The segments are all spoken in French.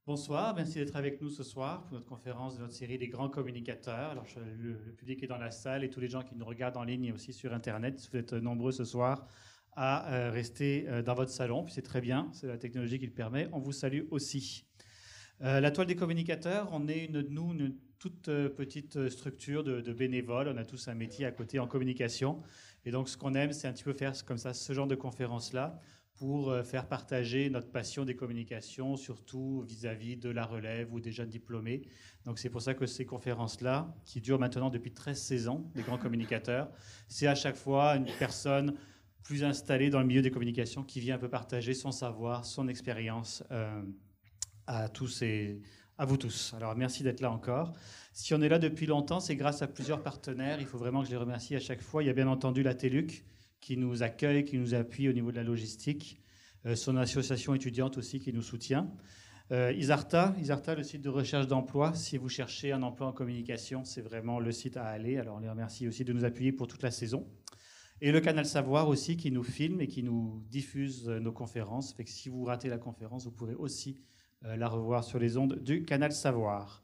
Bonsoir, merci d'être avec nous ce soir pour notre conférence de notre série des grands communicateurs. Alors, le public est dans la salle et tous les gens qui nous regardent en ligne et aussi sur Internet, vous êtes nombreux ce soir à rester dans votre salon, puis c'est très bien, c'est la technologie qui le permet. On vous salue aussi. La toile des communicateurs, on est une toute petite structure de bénévoles, on a tous un métier à côté en communication. Et donc ce qu'on aime, c'est un petit peu faire comme ça, ce genre de conférence-là, pour faire partager notre passion des communications, surtout vis-à-vis de la relève ou des jeunes diplômés. Donc c'est pour ça que ces conférences-là, qui durent maintenant depuis 13 saisons, des grands communicateurs, c'est à chaque fois une personne plus installée dans le milieu des communications qui vient un peu partager son savoir, son expérience à vous tous. Alors merci d'être là encore. Si on est là depuis longtemps, c'est grâce à plusieurs partenaires. Il faut vraiment que je les remercie à chaque fois. Il y a bien entendu la TELUC, qui nous accueille, qui nous appuie au niveau de la logistique, son association étudiante aussi qui nous soutient. Isarta, le site de recherche d'emploi, si vous cherchez un emploi en communication, c'est vraiment le site à aller. Alors on les remercie aussi de nous appuyer pour toute la saison. Et le Canal Savoir aussi qui nous filme et qui nous diffuse nos conférences. Fait que si vous ratez la conférence, vous pourrez aussi la revoir sur les ondes du Canal Savoir.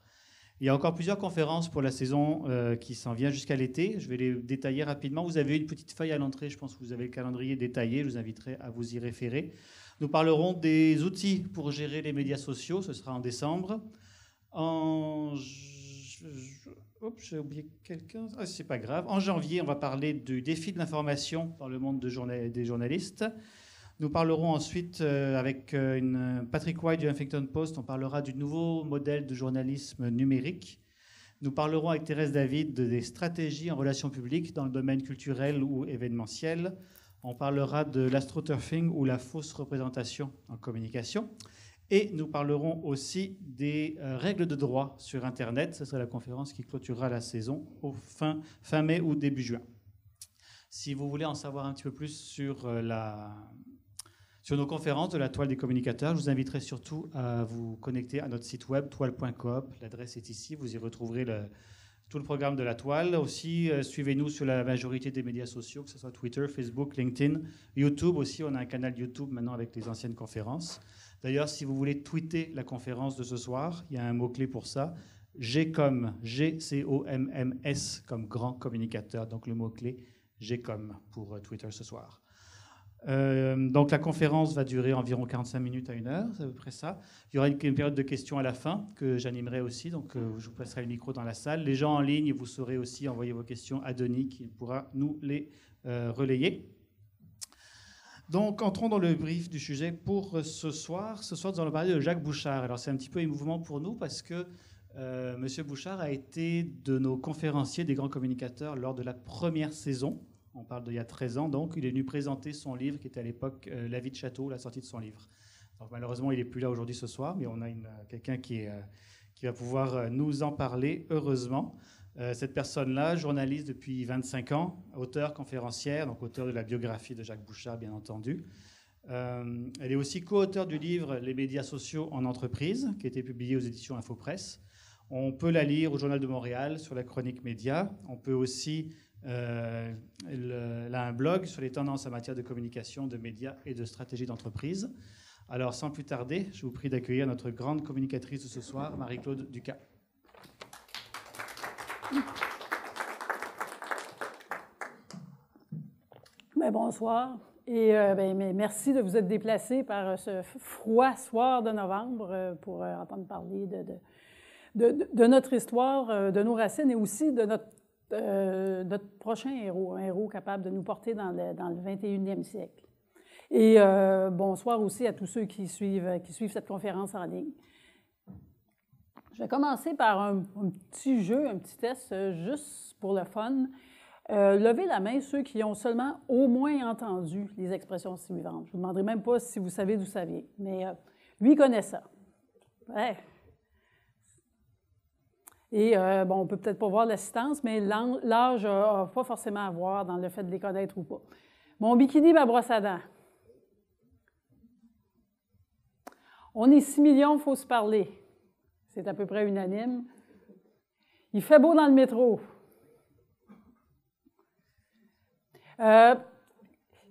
Il y a encore plusieurs conférences pour la saison qui s'en vient jusqu'à l'été. Je vais les détailler rapidement. Vous avez une petite feuille à l'entrée. Je pense que vous avez le calendrier détaillé. Je vous inviterai à vous y référer. Nous parlerons des outils pour gérer les médias sociaux. Ce sera en décembre. Oups, j'ai oublié quelqu'un. Ah, c'est pas grave. En janvier, on va parler du défi de l'information dans le monde des journalistes. Nous parlerons ensuite avec Patrick White du Huffington Post, on parlera du nouveau modèle de journalisme numérique. Nous parlerons avec Thérèse David des stratégies en relations publiques dans le domaine culturel ou événementiel. On parlera de l'astroturfing ou la fausse représentation en communication. Et nous parlerons aussi des règles de droit sur Internet. Ce sera la conférence qui clôturera la saison au fin mai ou début juin. Si vous voulez en savoir un petit peu plus sur nos conférences de la toile des communicateurs, je vous inviterai surtout à vous connecter à notre site web toile.coop. L'adresse est ici, vous y retrouverez tout le programme de la toile. Aussi, suivez-nous sur la majorité des médias sociaux, que ce soit Twitter, Facebook, LinkedIn, YouTube aussi. On a un canal YouTube maintenant avec les anciennes conférences. D'ailleurs, si vous voulez tweeter la conférence de ce soir, il y a un mot-clé pour ça. GCOM, G-C-O-M-M-S, comme grand communicateur. Donc le mot-clé GCOM pour Twitter ce soir. Donc la conférence va durer environ 45 minutes à 1 heure, c'est à peu près ça. Il y aura une période de questions à la fin que j'animerai aussi, donc je vous passerai le micro dans la salle. Les gens en ligne, vous saurez aussi envoyer vos questions à Denis qui pourra nous les relayer. Donc entrons dans le brief du sujet pour ce soir. Ce soir, nous allons parler de Jacques Bouchard. Alors c'est un petit peu émouvant pour nous parce que M. Bouchard a été de nos conférenciers des grands communicateurs lors de la première saison. On parle d'il y a 13 ans, donc il est venu présenter son livre qui était à l'époque La vie de château, la sortie de son livre. Donc malheureusement, il n'est plus là aujourd'hui ce soir, mais on a quelqu'un qui va pouvoir nous en parler, heureusement. Cette personne-là, journaliste depuis 25 ans, auteure, conférencière, donc auteure de la biographie de Jacques Bouchard, bien entendu. Elle est aussi co-auteure du livre Les médias sociaux en entreprise, qui a été publié aux éditions Infopresse. On peut la lire au Journal de Montréal sur la chronique média. On peut aussi... elle a un blog sur les tendances en matière de communication, de médias et de stratégie d'entreprise. Alors, sans plus tarder, je vous prie d'accueillir notre grande communicatrice de ce soir, Marie-Claude Ducas. Bien, bonsoir. Et merci de vous être déplacés par ce froid soir de novembre pour entendre parler de notre histoire, de nos racines et aussi de notre prochain héros, un héros capable de nous porter dans le 21e siècle. Et bonsoir aussi à tous ceux qui suivent cette conférence en ligne. Je vais commencer par un petit jeu, un petit test, juste pour le fun. Levez la main ceux qui ont seulement au moins entendu les expressions suivantes. Je ne vous demanderai même pas si vous savez d'où ça vient, mais lui connaît ça. Ouais. Et on ne peut peut-être pas voir l'assistance, mais l'âge n'a pas forcément à voir dans le fait de les connaître ou pas. Mon bikini, ma brosse à dents. On est 6 millions, il faut se parler. C'est à peu près unanime. Il fait beau dans le métro.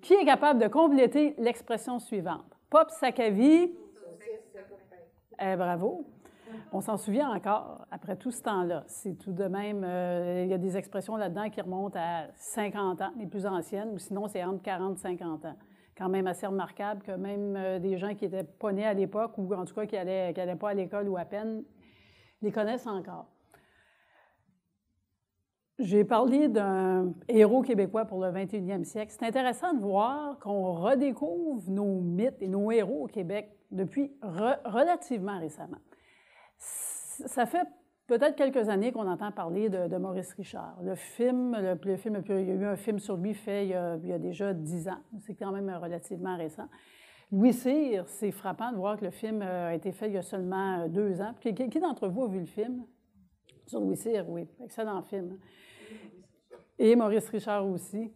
Qui est capable de compléter l'expression suivante? Pop sac à vie. Bravo. On s'en souvient encore, après tout ce temps-là. C'est tout de même, il y a des expressions là-dedans qui remontent à 50 ans, les plus anciennes, ou sinon c'est entre 40 et 50 ans. Quand même assez remarquable que même des gens qui n'étaient pas nés à l'époque, ou en tout cas qui n'allaient pas à l'école ou à peine, les connaissent encore. J'ai parlé d'un héros québécois pour le 21e siècle. C'est intéressant de voir qu'on redécouvre nos mythes et nos héros au Québec depuis relativement récemment. Ça fait peut-être quelques années qu'on entend parler de Maurice Richard. Le film, il y a eu un film sur lui fait il y a déjà 10 ans. C'est quand même relativement récent. Louis Cyr, c'est frappant de voir que le film a été fait il y a seulement 2 ans. Qui d'entre vous a vu le film? Sur Louis Cyr, oui. Excellent film. Et Maurice Richard aussi.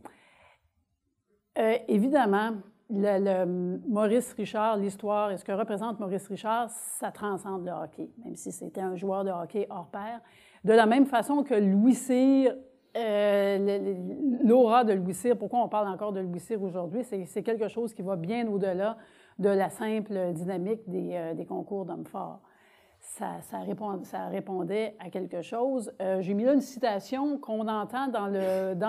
Évidemment, Maurice Richard, l'histoire et ce que représente Maurice Richard, ça transcende le hockey, même si c'était un joueur de hockey hors pair. De la même façon que Louis Cyr, l'aura de Louis Cyr, pourquoi on parle encore de Louis Cyr aujourd'hui, c'est quelque chose qui va bien au-delà de la simple dynamique des concours d'hommes forts. Ça répondait à quelque chose. J'ai mis là une citation qu'on entend dans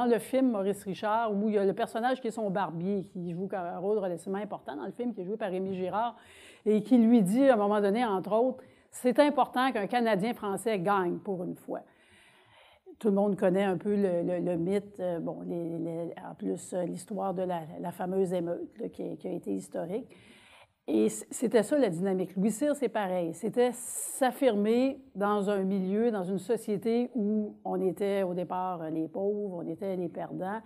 le film Maurice Richard, où il y a le personnage qui est son barbier, qui joue un rôle relativement important dans le film, qui est joué par Rémi Girard, et qui lui dit, à un moment donné, entre autres, « C'est important qu'un Canadien français gagne pour une fois ». Tout le monde connaît un peu le mythe, en plus l'histoire de la fameuse émeute là, qui a été historique. Et c'était ça la dynamique. Louis Cyr, c'est pareil. C'était s'affirmer dans un milieu, dans une société où on était au départ les pauvres, on était les perdants,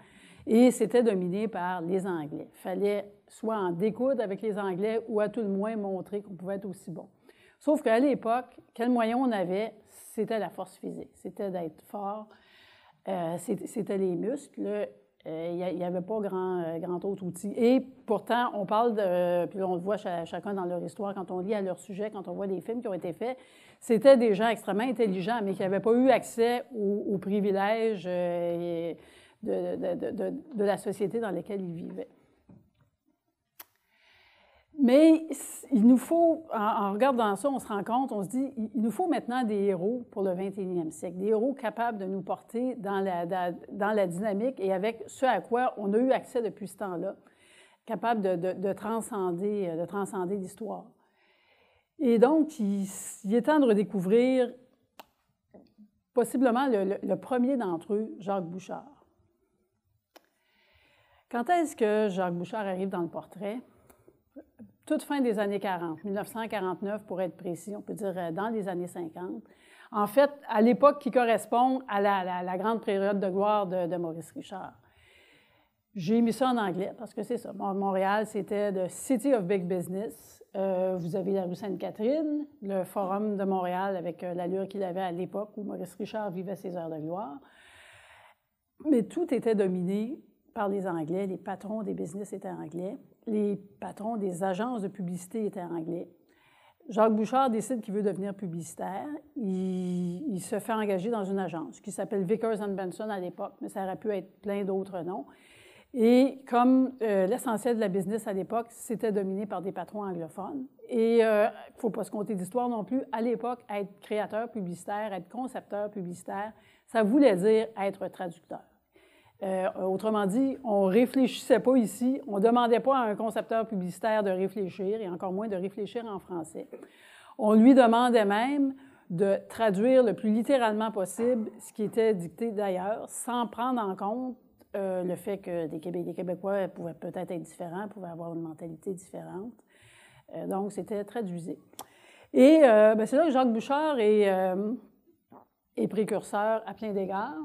et c'était dominé par les Anglais. Il fallait soit en découdre avec les Anglais ou à tout le moins montrer qu'on pouvait être aussi bon. Sauf qu'à l'époque, quel moyen on avait? C'était la force physique, c'était d'être fort, c'était les muscles. Il n'y avait pas grand autre outil. Et pourtant, on parle puis on le voit chacun dans leur histoire, quand on lit à leur sujet, quand on voit des films qui ont été faits, c'était des gens extrêmement intelligents, mais qui n'avaient pas eu accès aux privilèges de la société dans laquelle ils vivaient. Mais il nous faut, en regardant ça, on se rend compte, on se dit, il nous faut maintenant des héros pour le 21e siècle, des héros capables de nous porter dans la dynamique et avec ce à quoi on a eu accès depuis ce temps-là, capables de transcender l'histoire. Et donc, il est temps de redécouvrir possiblement le premier d'entre eux, Jacques Bouchard. Quand est-ce que Jacques Bouchard arrive dans le portrait? Toute fin des années 40, 1949 pour être précis, on peut dire dans les années 50. En fait, à l'époque qui correspond à la grande période de gloire de Maurice Richard. J'ai mis ça en anglais parce que c'est ça. Montréal, c'était the City of Big Business. Vous avez la rue Sainte-Catherine, le Forum de Montréal avec l'allure qu'il avait à l'époque où Maurice Richard vivait ses heures de gloire. Mais tout était dominé par les Anglais. Les patrons des business étaient anglais. Les patrons des agences de publicité étaient anglais. Jacques Bouchard décide qu'il veut devenir publicitaire. Il se fait engager dans une agence qui s'appelle Vickers & Benson à l'époque, mais ça aurait pu être plein d'autres noms. Et comme l'essentiel de la business à l'époque, c'était dominé par des patrons anglophones. Et il ne faut pas se compter d'histoire non plus. À l'époque, être créateur publicitaire, être concepteur publicitaire, ça voulait dire être traducteur. Autrement dit, on ne réfléchissait pas ici, on ne demandait pas à un concepteur publicitaire de réfléchir, et encore moins de réfléchir en français. On lui demandait même de traduire le plus littéralement possible ce qui était dicté d'ailleurs, sans prendre en compte le fait que les Québécois pouvaient peut-être être différents, pouvaient avoir une mentalité différente. Donc, c'était traduisé. Et c'est là que Jacques Bouchard est précurseur à plein d'égards.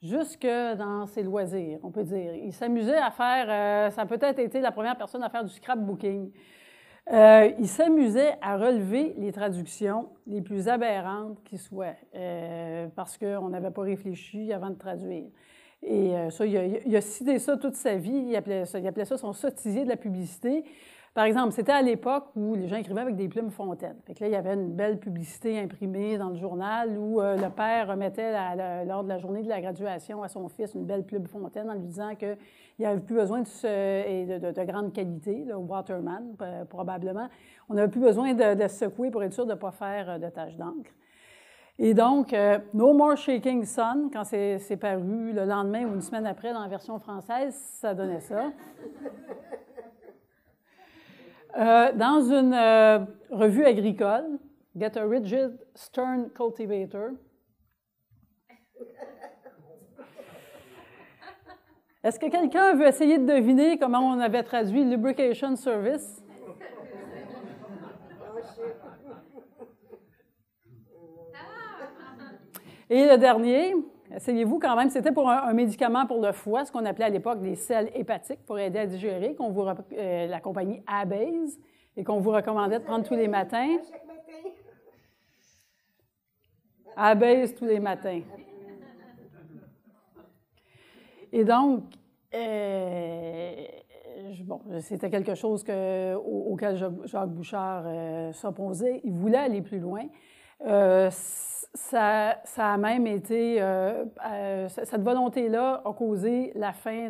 Jusque dans ses loisirs, on peut dire. Il s'amusait à faire, ça a peut-être été la première personne à faire du scrapbooking. Il s'amusait à relever les traductions les plus aberrantes qui soient, parce qu'on n'avait pas réfléchi avant de traduire. Et ça, il a cité ça toute sa vie, il appelait ça son sottisier de la publicité. Par exemple, c'était à l'époque où les gens écrivaient avec des plumes Fontaine. Fait que là, il y avait une belle publicité imprimée dans le journal où le père remettait, lors de la journée de la graduation à son fils, une belle plume Fontaine en lui disant qu'il n'avait plus besoin de grande qualité, le Waterman, probablement. On n'avait plus besoin de se secouer pour être sûr de ne pas faire de taches d'encre. Et donc, No More Shaking Sun, quand c'est paru le lendemain ou une semaine après dans la version française, ça donnait ça. Dans une revue agricole, Get a Rigid Stern Cultivator. Est-ce que quelqu'un veut essayer de deviner comment on avait traduit Lubrication Service? Et le dernier, essayez-vous quand même, c'était pour un médicament pour le foie, ce qu'on appelait à l'époque des sels hépatiques pour aider à digérer, la compagnie Abbase, et qu'on vous recommandait de prendre tous les matins. Abbase tous les matins. Et donc, c'était quelque chose auquel Jacques Bouchard s'opposait. Il voulait aller plus loin. Ça a même été... cette volonté-là a causé la fin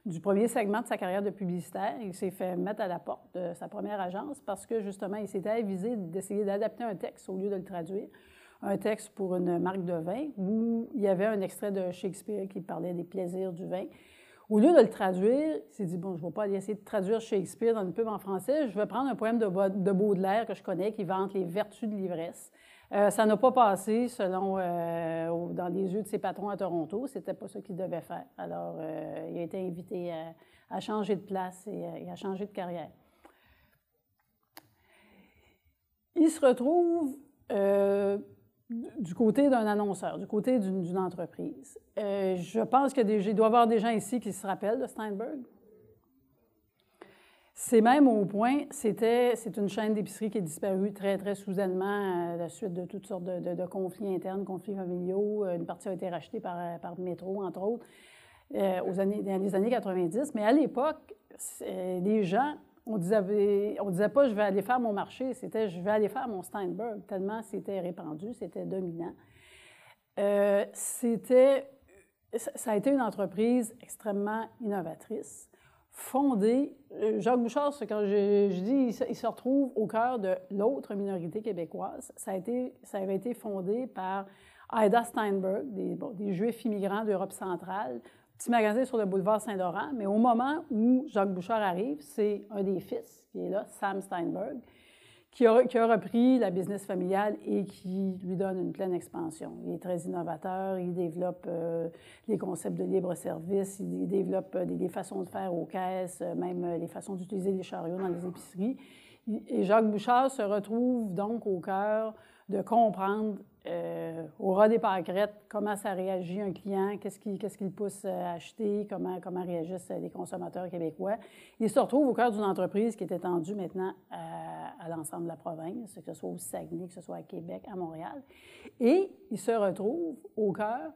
du premier segment de sa carrière de publicitaire. Il s'est fait mettre à la porte de sa première agence parce que, justement, il s'était avisé d'essayer d'adapter un texte au lieu de le traduire. Un texte pour une marque de vin où il y avait un extrait de Shakespeare qui parlait des plaisirs du vin. Au lieu de le traduire, il s'est dit, bon, je ne vais pas aller essayer de traduire Shakespeare dans une pub en français, je vais prendre un poème de Baudelaire que je connais qui vante les vertus de l'ivresse. Ça n'a pas passé dans les yeux de ses patrons à Toronto. C'était pas ça qu'il devait faire. Alors, il a été invité à changer de place et à changer de carrière. Il se retrouve du côté d'un annonceur, du côté d'une entreprise. Je pense qu'il doit y avoir des gens ici qui se rappellent de Steinberg. C'est même au point, c'est une chaîne d'épicerie qui est disparue très, très soudainement à la suite de toutes sortes de conflits internes, conflits familiaux. Une partie a été rachetée par Métro, entre autres, dans les années 90. Mais à l'époque, les gens, on disait pas « je vais aller faire mon marché », c'était « je vais aller faire mon Steinberg », tellement c'était répandu, c'était dominant. Ça a été une entreprise extrêmement innovatrice, fondée, Jacques Bouchard, quand je dis, il se retrouve au cœur de l'autre minorité québécoise. Ça avait été fondé par Ida Steinberg, des Juifs immigrants d'Europe centrale, petit magasin sur le boulevard Saint-Laurent, mais au moment où Jacques Bouchard arrive, c'est un des fils qui est là, Sam Steinberg, qui a repris la business familiale et qui lui donne une pleine expansion. Il est très innovateur, il développe les concepts de libre-service, il développe des façons de faire aux caisses, même les façons d'utiliser les chariots dans les épiceries. Et Jacques Bouchard se retrouve donc au cœur de comprendre au ras des pâquerettes comment ça réagit un client, qu'est-ce qui le pousse à acheter, comment réagissent les consommateurs québécois. Il se retrouve au cœur d'une entreprise qui est étendue maintenant à l'ensemble de la province, que ce soit au Saguenay, que ce soit à Québec, à Montréal. Et il se retrouve au cœur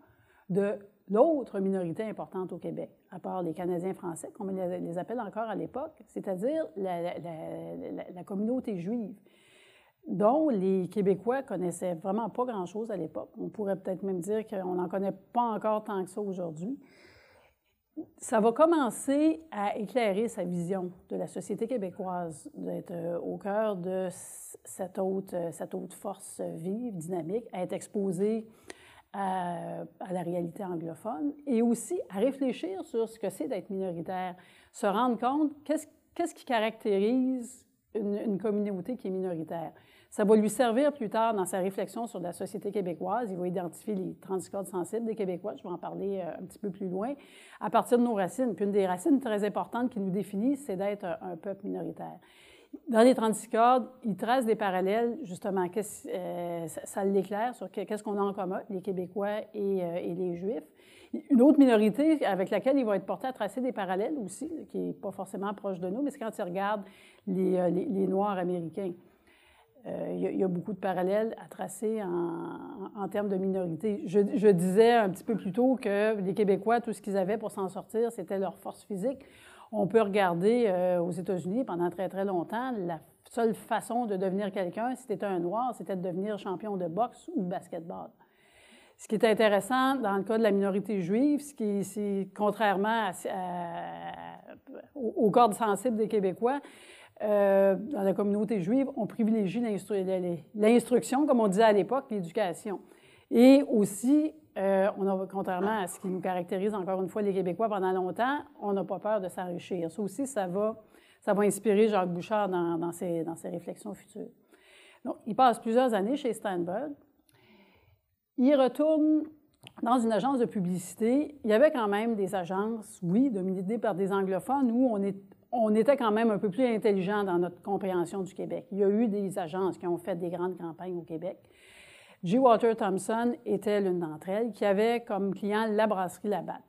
de l'autre minorité importante au Québec, à part les Canadiens français, comme on les appelle encore à l'époque, c'est-à-dire la communauté juive, dont les Québécois connaissaient vraiment pas grand-chose à l'époque. On pourrait peut-être même dire qu'on n'en connaît pas encore tant que ça aujourd'hui. Ça va commencer à éclairer sa vision de la société québécoise, d'être au cœur de cette haute force vive, dynamique, à être exposée à la réalité anglophone et aussi à réfléchir sur ce que c'est d'être minoritaire, se rendre compte qu'est-ce qui caractérise une communauté qui est minoritaire. Ça va lui servir plus tard dans sa réflexion sur la société québécoise. Il va identifier les 30 discordes sensibles des Québécois. Je vais en parler un petit peu plus loin, à partir de nos racines. Puis une des racines très importantes qui nous définit, c'est d'être un peuple minoritaire. Dans les 36 cordes, il trace des parallèles, justement, ça l'éclaire sur qu'est-ce qu'on a en commun, les Québécois et les Juifs. Une autre minorité avec laquelle il va être porté à tracer des parallèles aussi, qui n'est pas forcément proche de nous, mais c'est quand il regarde les Noirs américains. Il y a beaucoup de parallèles à tracer en termes de minorité. Je disais un petit peu plus tôt que les Québécois, tout ce qu'ils avaient pour s'en sortir, c'était leur force physique. On peut regarder aux États-Unis pendant très, très longtemps, la seule façon de devenir quelqu'un, si tu étais un noir, c'était de devenir champion de boxe ou de basketball. Ce qui est intéressant dans le cas de la minorité juive, c'est contrairement aux cordes sensibles des Québécois, dans la communauté juive, on privilégie l'instruction, comme on disait à l'époque, l'éducation. Et aussi, contrairement à ce qui nous caractérise encore une fois les Québécois pendant longtemps, on n'a pas peur de s'enrichir. Ça aussi, ça va inspirer Jacques Bouchard dans ses réflexions futures. Donc, il passe plusieurs années chez Steinberg. Il retourne dans une agence de publicité. Il y avait quand même des agences, oui, dominées par des anglophones, où on était quand même un peu plus intelligent dans notre compréhension du Québec. Il y a eu des agences qui ont fait des grandes campagnes au Québec. J. Walter Thompson était l'une d'entre elles, qui avait comme client la brasserie Labatt.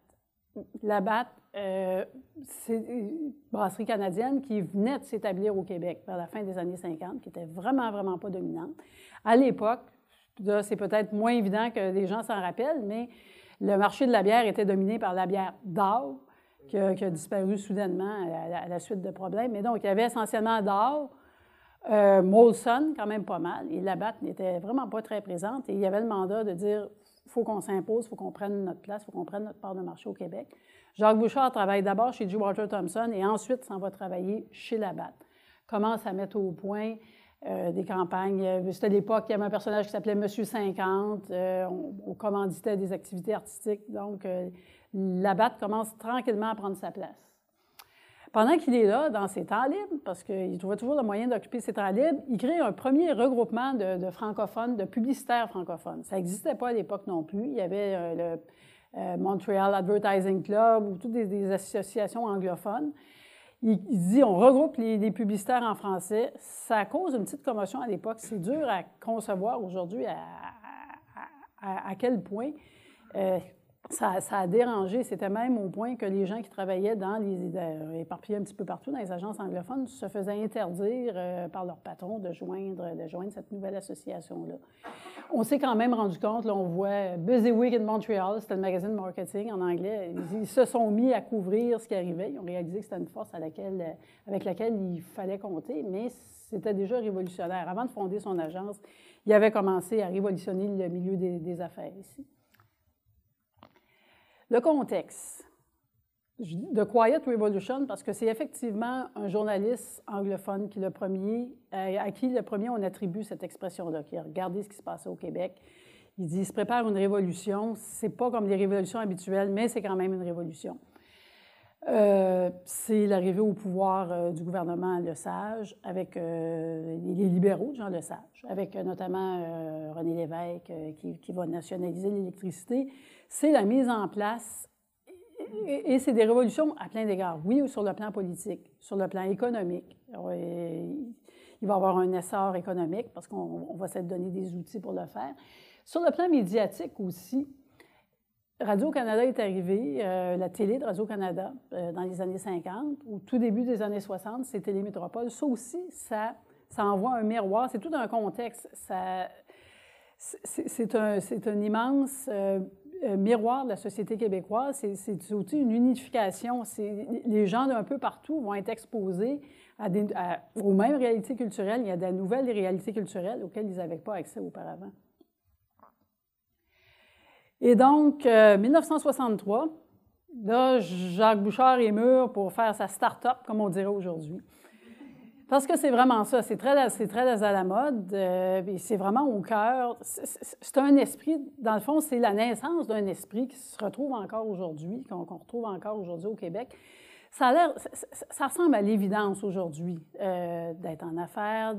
Labatt, c'est une brasserie canadienne qui venait de s'établir au Québec vers la fin des années 50, qui était vraiment, vraiment pas dominante. À l'époque, là, c'est peut-être moins évident que les gens s'en rappellent, mais le marché de la bière était dominé par la bière d'Ao, qui a disparu soudainement à la suite de problèmes. Mais donc, il y avait essentiellement d'Ao, Molson, quand même pas mal, et Labatt n'était vraiment pas très présente. Et il y avait le mandat de dire, il faut qu'on s'impose, il faut qu'on prenne notre place, il faut qu'on prenne notre part de marché au Québec. Jacques Bouchard travaille d'abord chez J. Walter Thompson et ensuite s'en va travailler chez Labatt. Commence à mettre au point des campagnes. C'était l'époque, il y avait un personnage qui s'appelait Monsieur 50. On commanditait des activités artistiques. Donc, Labatt commence tranquillement à prendre sa place. Pendant qu'il est là, dans ses temps libres, parce qu'il trouvait toujours le moyen d'occuper ses temps libres, il crée un premier regroupement de francophones, de publicitaires francophones. Ça n'existait pas à l'époque non plus. Il y avait le Montreal Advertising Club ou toutes des associations anglophones. Il dit, on regroupe les publicitaires en français. Ça cause une petite commotion à l'époque. C'est dur à concevoir aujourd'hui à quel point ça a dérangé. C'était même au point que les gens qui travaillaient éparpillés un petit peu partout dans les agences anglophones se faisaient interdire par leur patron de joindre cette nouvelle association-là. On s'est quand même rendu compte, là, on voit Busy Week in Montreal, c'était le magazine marketing en anglais. Ils se sont mis à couvrir ce qui arrivait. Ils ont réalisé que c'était une force avec laquelle il fallait compter, mais c'était déjà révolutionnaire. Avant de fonder son agence, il avait commencé à révolutionner le milieu des affaires ici. Le contexte. Je dis The Quiet Revolution parce que c'est effectivement un journaliste anglophone à qui le premier on attribue cette expression-là, qui a regardé ce qui se passait au Québec. Il dit, il se prépare une révolution. C'est pas comme les révolutions habituelles, mais c'est quand même une révolution. C'est l'arrivée au pouvoir du gouvernement Lesage avec les libéraux de Jean Lesage, avec notamment René Lévesque qui va nationaliser l'électricité. C'est la mise en place, et c'est des révolutions à plein d'égards. Oui, sur le plan politique, sur le plan économique. Il va y avoir un essor économique parce qu'on va s'être donné des outils pour le faire. Sur le plan médiatique aussi, Radio-Canada est arrivé, la télé de Radio-Canada dans les années 50. Au tout début des années 60, c'est Télémétropole. Ça aussi, ça envoie un miroir. C'est tout un contexte. C'est un immense miroir de la société québécoise. C'est aussi une unification. Les gens d'un peu partout vont être exposés aux mêmes réalités culturelles. Il y a de nouvelles réalités culturelles auxquelles ils n'avaient pas accès auparavant. Et donc, 1963, là, Jacques Bouchard est mûr pour faire sa start-up, comme on dirait aujourd'hui. Parce que c'est vraiment ça, c'est très à la mode, et c'est vraiment au cœur. C'est un esprit, dans le fond, c'est la naissance d'un esprit qui se retrouve encore aujourd'hui, qu'on retrouve encore aujourd'hui au Québec. Ça ressemble à l'évidence aujourd'hui d'être en affaires,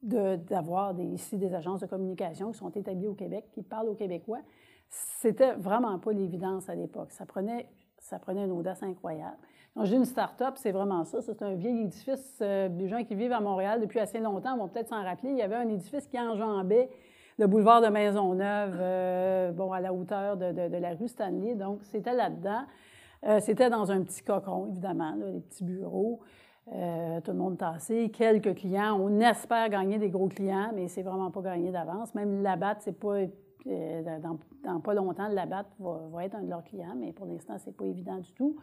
d'avoir ici des agences de communication qui sont établies au Québec, qui parlent aux Québécois. C'était vraiment pas l'évidence à l'époque. Ça prenait une audace incroyable. Donc, j'ai une start-up, c'est vraiment ça. C'est un vieil édifice. Les gens qui vivent à Montréal depuis assez longtemps vont peut-être s'en rappeler. Il y avait un édifice qui enjambait le boulevard de Maisonneuve, à la hauteur de la rue Stanley. Donc, c'était là-dedans. C'était dans un petit cocon, évidemment, là, les petits bureaux. Tout le monde tassé, quelques clients. On espère gagner des gros clients, mais c'est vraiment pas gagné d'avance. Même Labatt, c'est pas dans pas longtemps, le Labatt va être un de leurs clients, mais pour l'instant, c'est pas évident du tout.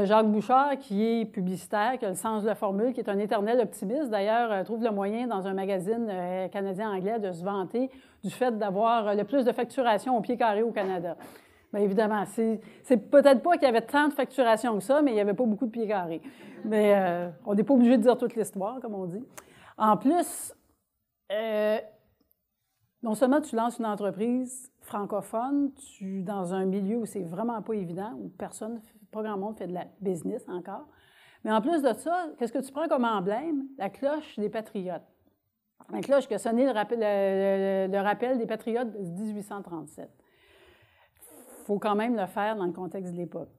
Jacques Bouchard, qui est publicitaire, qui a le sens de la formule, qui est un éternel optimiste. D'ailleurs, trouve le moyen dans un magazine canadien-anglais de se vanter du fait d'avoir le plus de facturation au pied carré au Canada. Bien évidemment, c'est peut-être pas qu'il y avait tant de facturation que ça, mais il n'y avait pas beaucoup de pieds carrés. Mais on n'est pas obligé de dire toute l'histoire, comme on dit. En plus, non seulement tu lances une entreprise francophone, dans un milieu où c'est vraiment pas évident, où pas grand monde fait de la business encore, mais en plus de ça, qu'est-ce que tu prends comme emblème? La cloche des Patriotes. La cloche qui a sonné le rappel des Patriotes de 1837. Il faut quand même le faire dans le contexte de l'époque.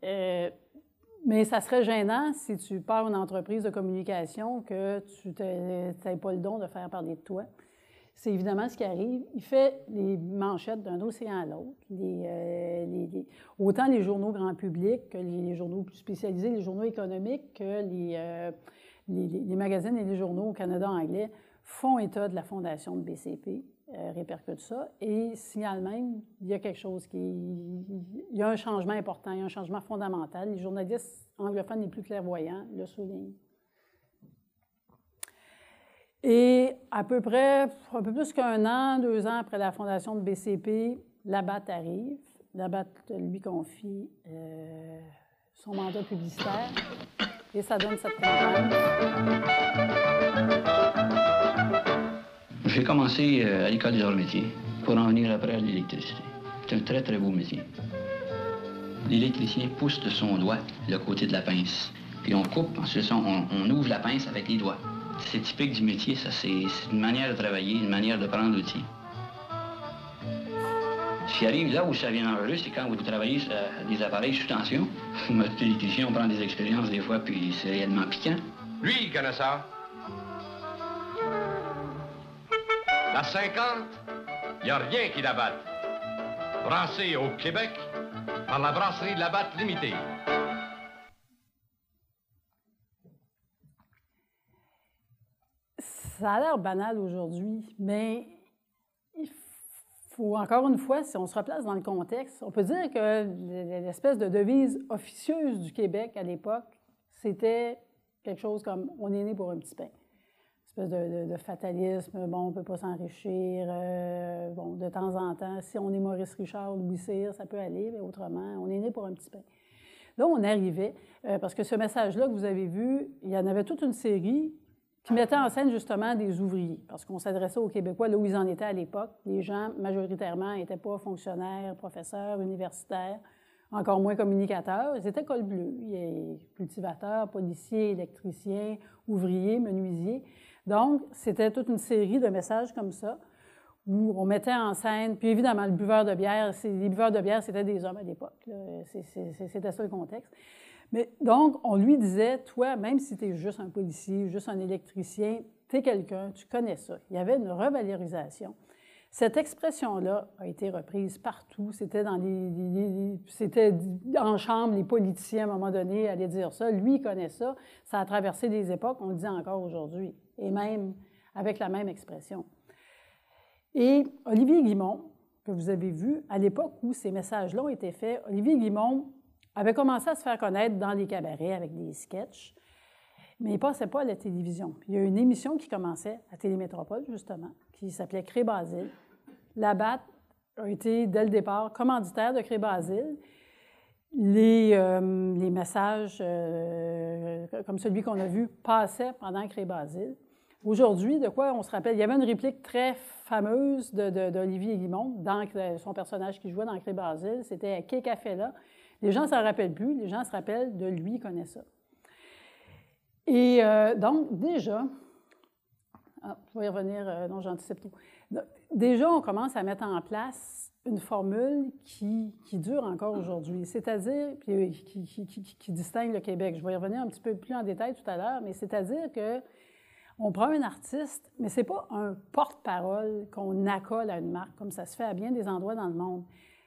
Mais ça serait gênant si tu pars une entreprise de communication que tu n'aies pas le don de faire parler de toi. C'est évidemment ce qui arrive. Il fait les manchettes d'un océan à l'autre. Autant les journaux grand public que les journaux plus spécialisés, les journaux économiques, que les magazines et les journaux au Canada anglais font état de la fondation de BCP, répercutent ça, et signalent même il y a quelque chose il y a un changement important, il y a un changement fondamental. Les journalistes anglophones les plus clairvoyants le soulignent. Et à peu près, un peu plus qu'un an, 2 ans après la fondation de BCP, Labatt arrive. Labatt lui confie son mandat publicitaire et ça donne cette campagne. J'ai commencé à l'école des arts métiers pour en venir après à l'électricité. C'est un très, très beau métier. L'électricien pousse de son doigt le côté de la pince. Puis on coupe, ensuite on ouvre la pince avec les doigts. C'est typique du métier, ça. C'est une manière de travailler, une manière de prendre l'outil. Ce qui arrive là où ça vient dangereux, c'est quand vous travaillez sur des appareils sous tension. Notre électricien, on prend des expériences des fois, puis c'est réellement piquant. Lui, il connaît ça. La 50, il n'y a rien qui la batte. Brassé au Québec par la brasserie de Labatt Limitée. Ça a l'air banal aujourd'hui, mais il faut, encore une fois, si on se replace dans le contexte, on peut dire que l'espèce de devise officieuse du Québec à l'époque, c'était quelque chose comme « on est né pour un petit pain ». Une espèce de fatalisme, bon, on ne peut pas s'enrichir, bon, de temps en temps, si on est Maurice Richard ou Louis Cyr, ça peut aller, mais autrement, on est né pour un petit pain. Là, on arrivait, parce que ce message-là que vous avez vu, il y en avait toute une série qui mettait en scène justement des ouvriers, parce qu'on s'adressait aux Québécois là où ils en étaient à l'époque. Les gens, majoritairement, n'étaient pas fonctionnaires, professeurs, universitaires, encore moins communicateurs. Ils étaient col bleu, cultivateurs, policiers, électriciens, ouvriers, menuisiers. Donc, c'était toute une série de messages comme ça, où on mettait en scène, puis évidemment, les buveurs de bière, c'était des hommes à l'époque. C'était ça le contexte. Mais donc, on lui disait, toi, même si tu es juste un policier, juste un électricien, tu es quelqu'un, tu connais ça. Il y avait une revalorisation. Cette expression-là a été reprise partout. C'était c'était en chambre, les politiciens, à un moment donné, allaient dire ça. Lui, il connaît ça. Ça a traversé des époques, on le dit encore aujourd'hui, et même avec la même expression. Et Olivier Guimond, que vous avez vu, à l'époque où ces messages-là ont été faits, Olivier Guimond avait commencé à se faire connaître dans les cabarets avec des sketchs, mais il ne passait pas à la télévision. Il y a une émission qui commençait à Télémétropole, justement, qui s'appelait Cré-Basile. Labatt a été, dès le départ, commanditaire de Cré-Basile. Les messages, comme celui qu'on a vu, passaient pendant Cré-Basile. Aujourd'hui, de quoi on se rappelle? Il y avait une réplique très fameuse d'Olivier Guimond dans son personnage qui jouait dans Cré-Basile. C'était « Qu'est café là ». Les gens ne s'en rappellent plus, les gens se rappellent de lui, il connaît ça. Et donc, déjà, je vais y revenir, non, j'anticipe trop. Déjà, on commence à mettre en place une formule qui dure encore aujourd'hui, c'est-à-dire, qui distingue le Québec. Je vais y revenir un petit peu plus en détail tout à l'heure, mais c'est-à-dire qu'on prend un artiste, mais ce n'est pas un porte-parole qu'on accole à une marque, comme ça se fait à bien des endroits dans le monde.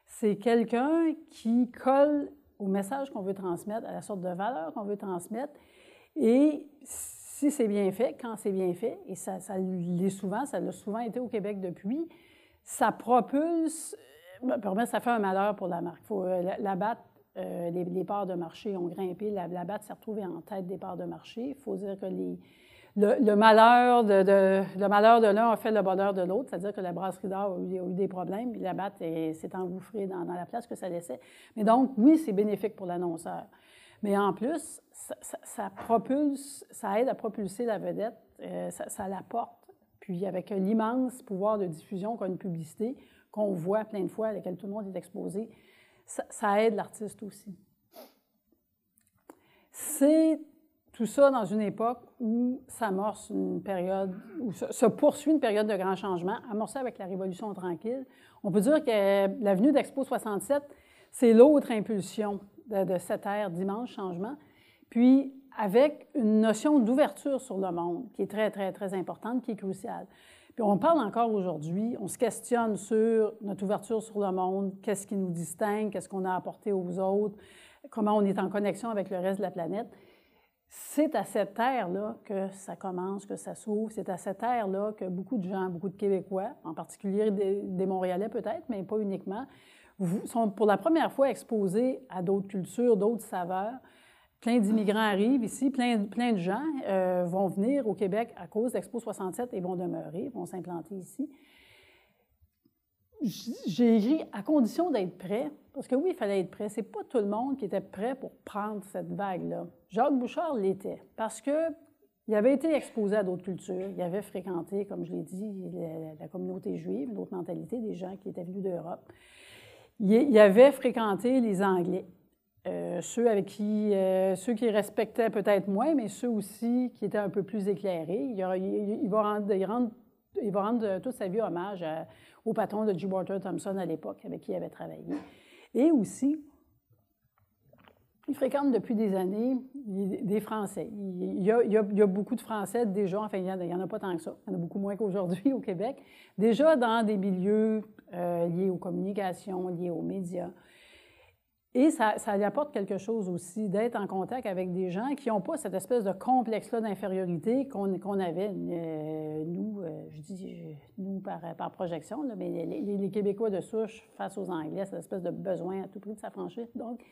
C'est quelqu'un qui colle au message qu'on veut transmettre, à la sorte de valeur qu'on veut transmettre. Et si c'est bien fait, quand c'est bien fait, et ça l'est souvent, ça l'a souvent été au Québec depuis, ça propulse, ça fait un malheur pour la marque. Il faut la BAT, les parts de marché ont grimpé. La BAT s'est retrouvée en tête des parts de marché. Il faut dire que le malheur de l'un a fait le bonheur de l'autre, c'est-à-dire que la brasserie d'or a eu des problèmes, puis la BAT s'est engouffrée dans la place que ça laissait. Mais donc, oui, c'est bénéfique pour l'annonceur. Mais en plus, ça propulse, ça aide à propulser la vedette, ça la porte. Puis avec l'immense pouvoir de diffusion qu'a une publicité, qu'on voit plein de fois, à laquelle tout le monde est exposé, ça aide l'artiste aussi. C'est tout ça dans une époque où s'amorce une période, où se poursuit une période de grands changements, amorcée avec la Révolution tranquille. On peut dire que la venue d'Expo 67, c'est l'autre impulsion de cette ère d'immenses changements. Puis, avec une notion d'ouverture sur le monde qui est très, très, très importante, qui est cruciale. Puis on parle encore aujourd'hui, on se questionne sur notre ouverture sur le monde, qu'est-ce qui nous distingue, qu'est-ce qu'on a apporté aux autres, comment on est en connexion avec le reste de la planète. C'est à cette ère-là que ça commence, que ça s'ouvre. C'est à cette ère-là que beaucoup de gens, beaucoup de Québécois, en particulier des Montréalais peut-être, mais pas uniquement, sont pour la première fois exposés à d'autres cultures, d'autres saveurs. Plein d'immigrants arrivent ici, plein de gens vont venir au Québec à cause d'Expo 67 et vont demeurer, vont s'implanter ici. J'ai écrit à condition d'être prêt, parce que oui, il fallait être prêt. C'est pas tout le monde qui était prêt pour prendre cette vague-là. Jacques Bouchard l'était, parce qu'il avait été exposé à d'autres cultures. Il avait fréquenté, comme je l'ai dit, la communauté juive, une autre mentalité, des gens qui étaient venus d'Europe. Il avait fréquenté les Anglais. Ceux qui respectaient peut-être moins, mais ceux aussi qui étaient un peu plus éclairés. Il va rendre toute sa vie hommage au patron de G. Walter Thompson à l'époque, avec qui il avait travaillé. Et aussi, il fréquente depuis des années des Français. Il y a beaucoup de Français déjà, enfin, il n'y en a pas tant que ça, il y en a beaucoup moins qu'aujourd'hui au Québec, déjà dans des milieux liés aux communications, liés aux médias. Et ça lui apporte quelque chose aussi, d'être en contact avec des gens qui n'ont pas cette espèce de complexe-là d'infériorité qu'on avait, nous par projection, là, mais les Québécois de souche face aux Anglais, cette espèce de besoin à tout prix de s'affranchir. Donc,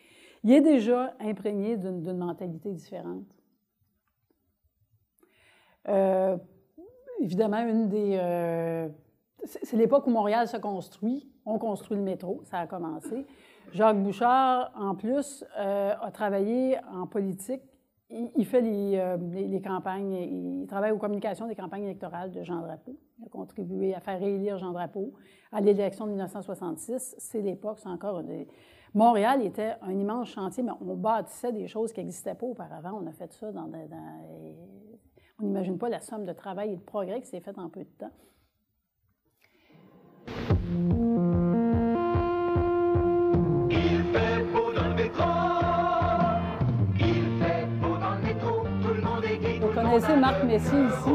il est déjà imprégné d'une mentalité différente. Évidemment, c'est l'époque où Montréal se construit. On construit le métro, ça a commencé. Jacques Bouchard, en plus, a travaillé en politique. Il fait les campagnes, il travaille aux communications des campagnes électorales de Jean Drapeau. Il a contribué à faire réélire Jean Drapeau à l'élection de 1966. C'est l'époque, c'est encore... Montréal était un immense chantier, mais on bâtissait des choses qui n'existaient pas auparavant. On a fait ça on n'imagine pas la somme de travail et de progrès qui s'est fait en peu de temps. Vous connaissez Marc Messier ici.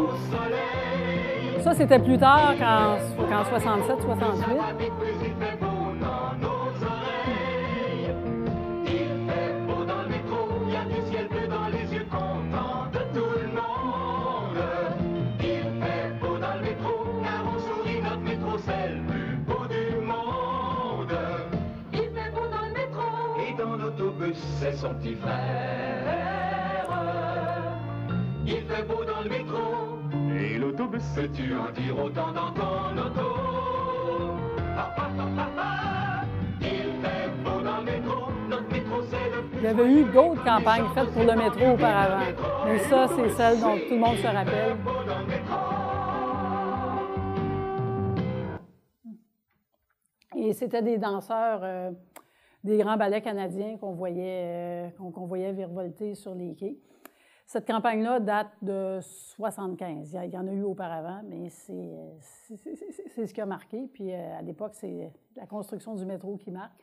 Ça, c'était plus tard qu'en 67-68. C'est son petit frère. Il fait beau dans le métro. Et l'autobus, peux-tu en dire autant dans ton auto? Ah, ah, ah, ah, ah. Il fait beau dans le métro. Notre métro, c'est le plus... Il y avait eu d'autres campagnes faites pour le métro auparavant. Mais ça, c'est celle dont tout le monde se rappelle. Et c'était des danseurs... des grands ballets canadiens qu'on voyait virevolter sur les quais. Cette campagne-là date de 1975. Il y en a eu auparavant, mais c'est ce qui a marqué. Puis à l'époque, c'est la construction du métro qui marque.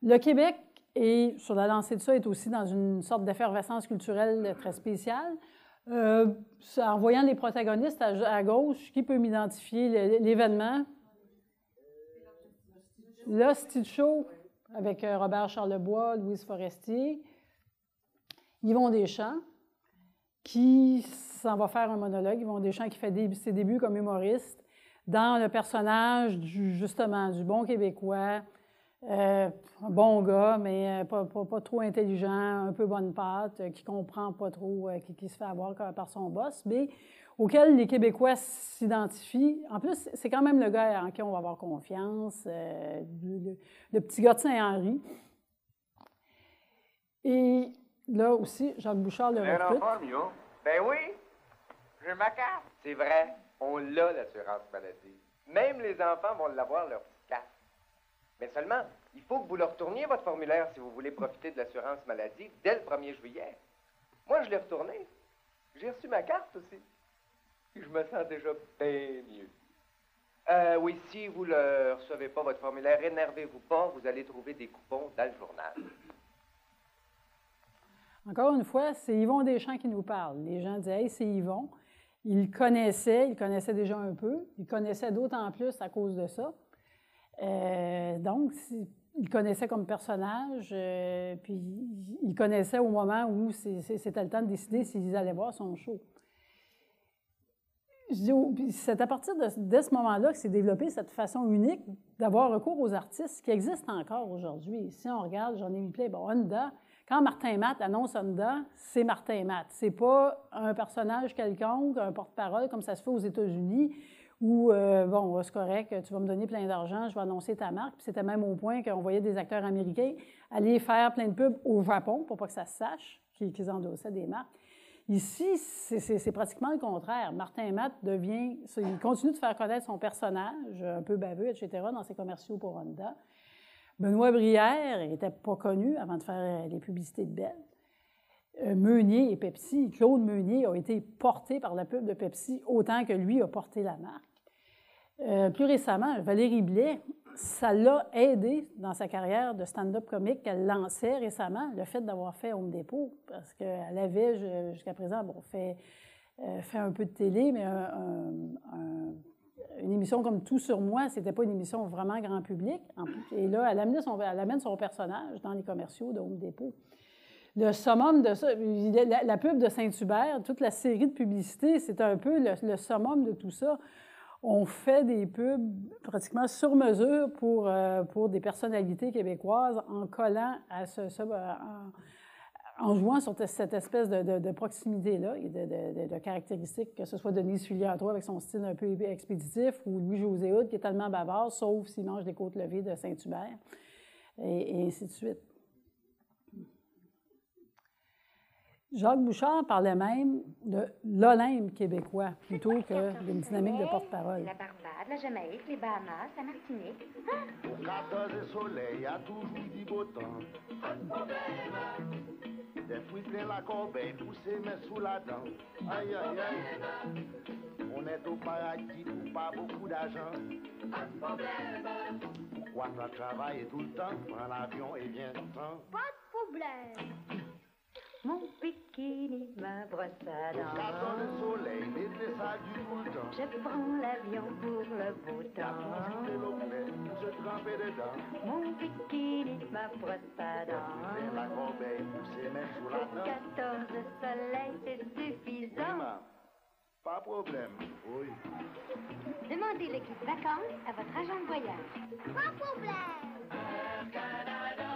Le Québec, et sur la lancée de ça, est aussi dans une sorte d'effervescence culturelle très spéciale. En voyant les protagonistes à gauche, qui peut m'identifier l'événement? L'Hostie Show, avec Robert Charlebois, Louise Forestier, Yvon Deschamps, qui s'en va faire un monologue. Yvon Deschamps qui fait ses débuts comme humoriste dans le personnage, justement, du bon Québécois, un bon gars, mais pas trop intelligent, un peu bonne patte, qui comprend pas trop, qui se fait avoir par son boss, mais auquel les Québécois s'identifient. En plus, c'est quand même le gars en qui on va avoir confiance, le petit gars de Saint-Henri. Et là aussi, Jacques Bouchard le recrute. Ben oui, j'ai ma carte. C'est vrai, on l'a, l'assurance maladie. Même les enfants vont l'avoir, leur petite carte. Mais seulement, il faut que vous leur retourniez votre formulaire si vous voulez profiter de l'assurance maladie dès le 1er juillet. Moi, je l'ai retourné. J'ai reçu ma carte aussi. Je me sens déjà bien mieux. Oui, si vous ne recevez pas votre formulaire, énervez-vous pas, vous allez trouver des coupons dans le journal. Encore une fois, c'est Yvon Deschamps qui nous parle. Les gens disent « Hey, c'est Yvon ». Il connaissait déjà un peu. Il connaissait d'autant plus à cause de ça. Donc, il connaissait comme personnage, puis il connaissait au moment où c'était le temps de décider s'ils allaient voir son show. C'est à partir de ce moment-là que s'est développée cette façon unique d'avoir recours aux artistes qui existent encore aujourd'hui. Si on regarde, j'en ai mis plein, bon, Honda, quand Martin Matt annonce Honda, c'est Martin Matt. C'est pas un personnage quelconque, un porte-parole comme ça se fait aux États-Unis, où, bon, c'est correct, tu vas me donner plein d'argent, je vais annoncer ta marque. Puis c'était même au point qu'on voyait des acteurs américains aller faire plein de pubs au Japon pour pas que ça se sache qu'ils endossaient des marques. Ici, c'est pratiquement le contraire. Martin Matt il continue de faire connaître son personnage, un peu baveux, etc., dans ses commerciaux pour Honda. Benoît Brière n'était pas connu avant de faire les publicités de Bell. Meunier et Pepsi, Claude Meunier a été porté par la pub de Pepsi autant que lui a porté la marque. Plus récemment, Valérie Blais, ça l'a aidé dans sa carrière de stand-up comique qu'elle lançait récemment, le fait d'avoir fait Home Depot, parce qu'elle avait jusqu'à présent fait un peu de télé, mais une émission comme Tout sur moi, c'était pas une émission vraiment grand public. Et là, elle amène son personnage dans les commerciaux de Home Depot. Le summum de ça, la pub de Saint-Hubert, toute la série de publicités, c'est un peu le summum de tout ça. On fait des pubs pratiquement sur mesure pour des personnalités québécoises en collant à en jouant sur cette espèce de proximité-là et de caractéristiques, que ce soit Denise Filiatro avec son style un peu expéditif ou Louis-José Hood qui est tellement bavard, sauf s'il mange des côtes levées de Saint-Hubert, et ainsi de suite. Jacques Bouchard parlait même de l'Olympe québécois plutôt que d'une dynamique de porte-parole. La Barbade, la Jamaïque, les Bahamas, la Martinique. Au 14 soleil, il y a toujours du beau temps. Des fruits plein la corbeille, poussés mais sous la dent. Aïe, aïe, aïe. On est au paradis pour pas beaucoup d'argent. Pourquoi ça travaille tout le temps? Prends l'avion et viens temps. Pas de problème. Mon bikini, ma brosse à dents. Quand le soleil, l'été ça dure tout le temps. Je prends l'avion pour le beau temps. Je trempais dedans. Mon bikini, ma brosse à dents. La corbeille poussée même sous la dent. 14 soleil, c'est suffisant. Pas de problème, oui. Demandez le kit vacances à votre agent de voyage. Pas de problème. Air Canada.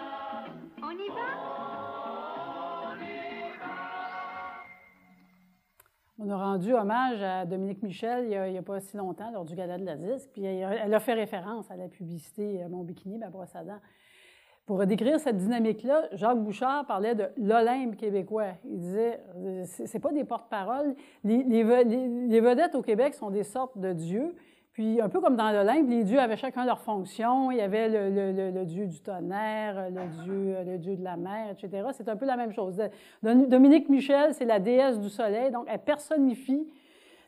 On y va? On a rendu hommage à Dominique Michel il n'y a pas si longtemps, lors du Gala de la disque, puis elle a fait référence à la publicité « Mon bikini, ma brosse à dents ». Pour décrire cette dynamique-là, Jacques Bouchard parlait de l'Olympe québécois. Il disait, c'est pas des porte-paroles. Les vedettes au Québec sont des sortes de dieux. Puis, un peu comme dans l'Olympe, les dieux avaient chacun leur fonction. Il y avait le dieu du tonnerre, le dieu de la mer, etc. C'est un peu la même chose. Dominique Michel, c'est la déesse du soleil. Donc, elle personnifie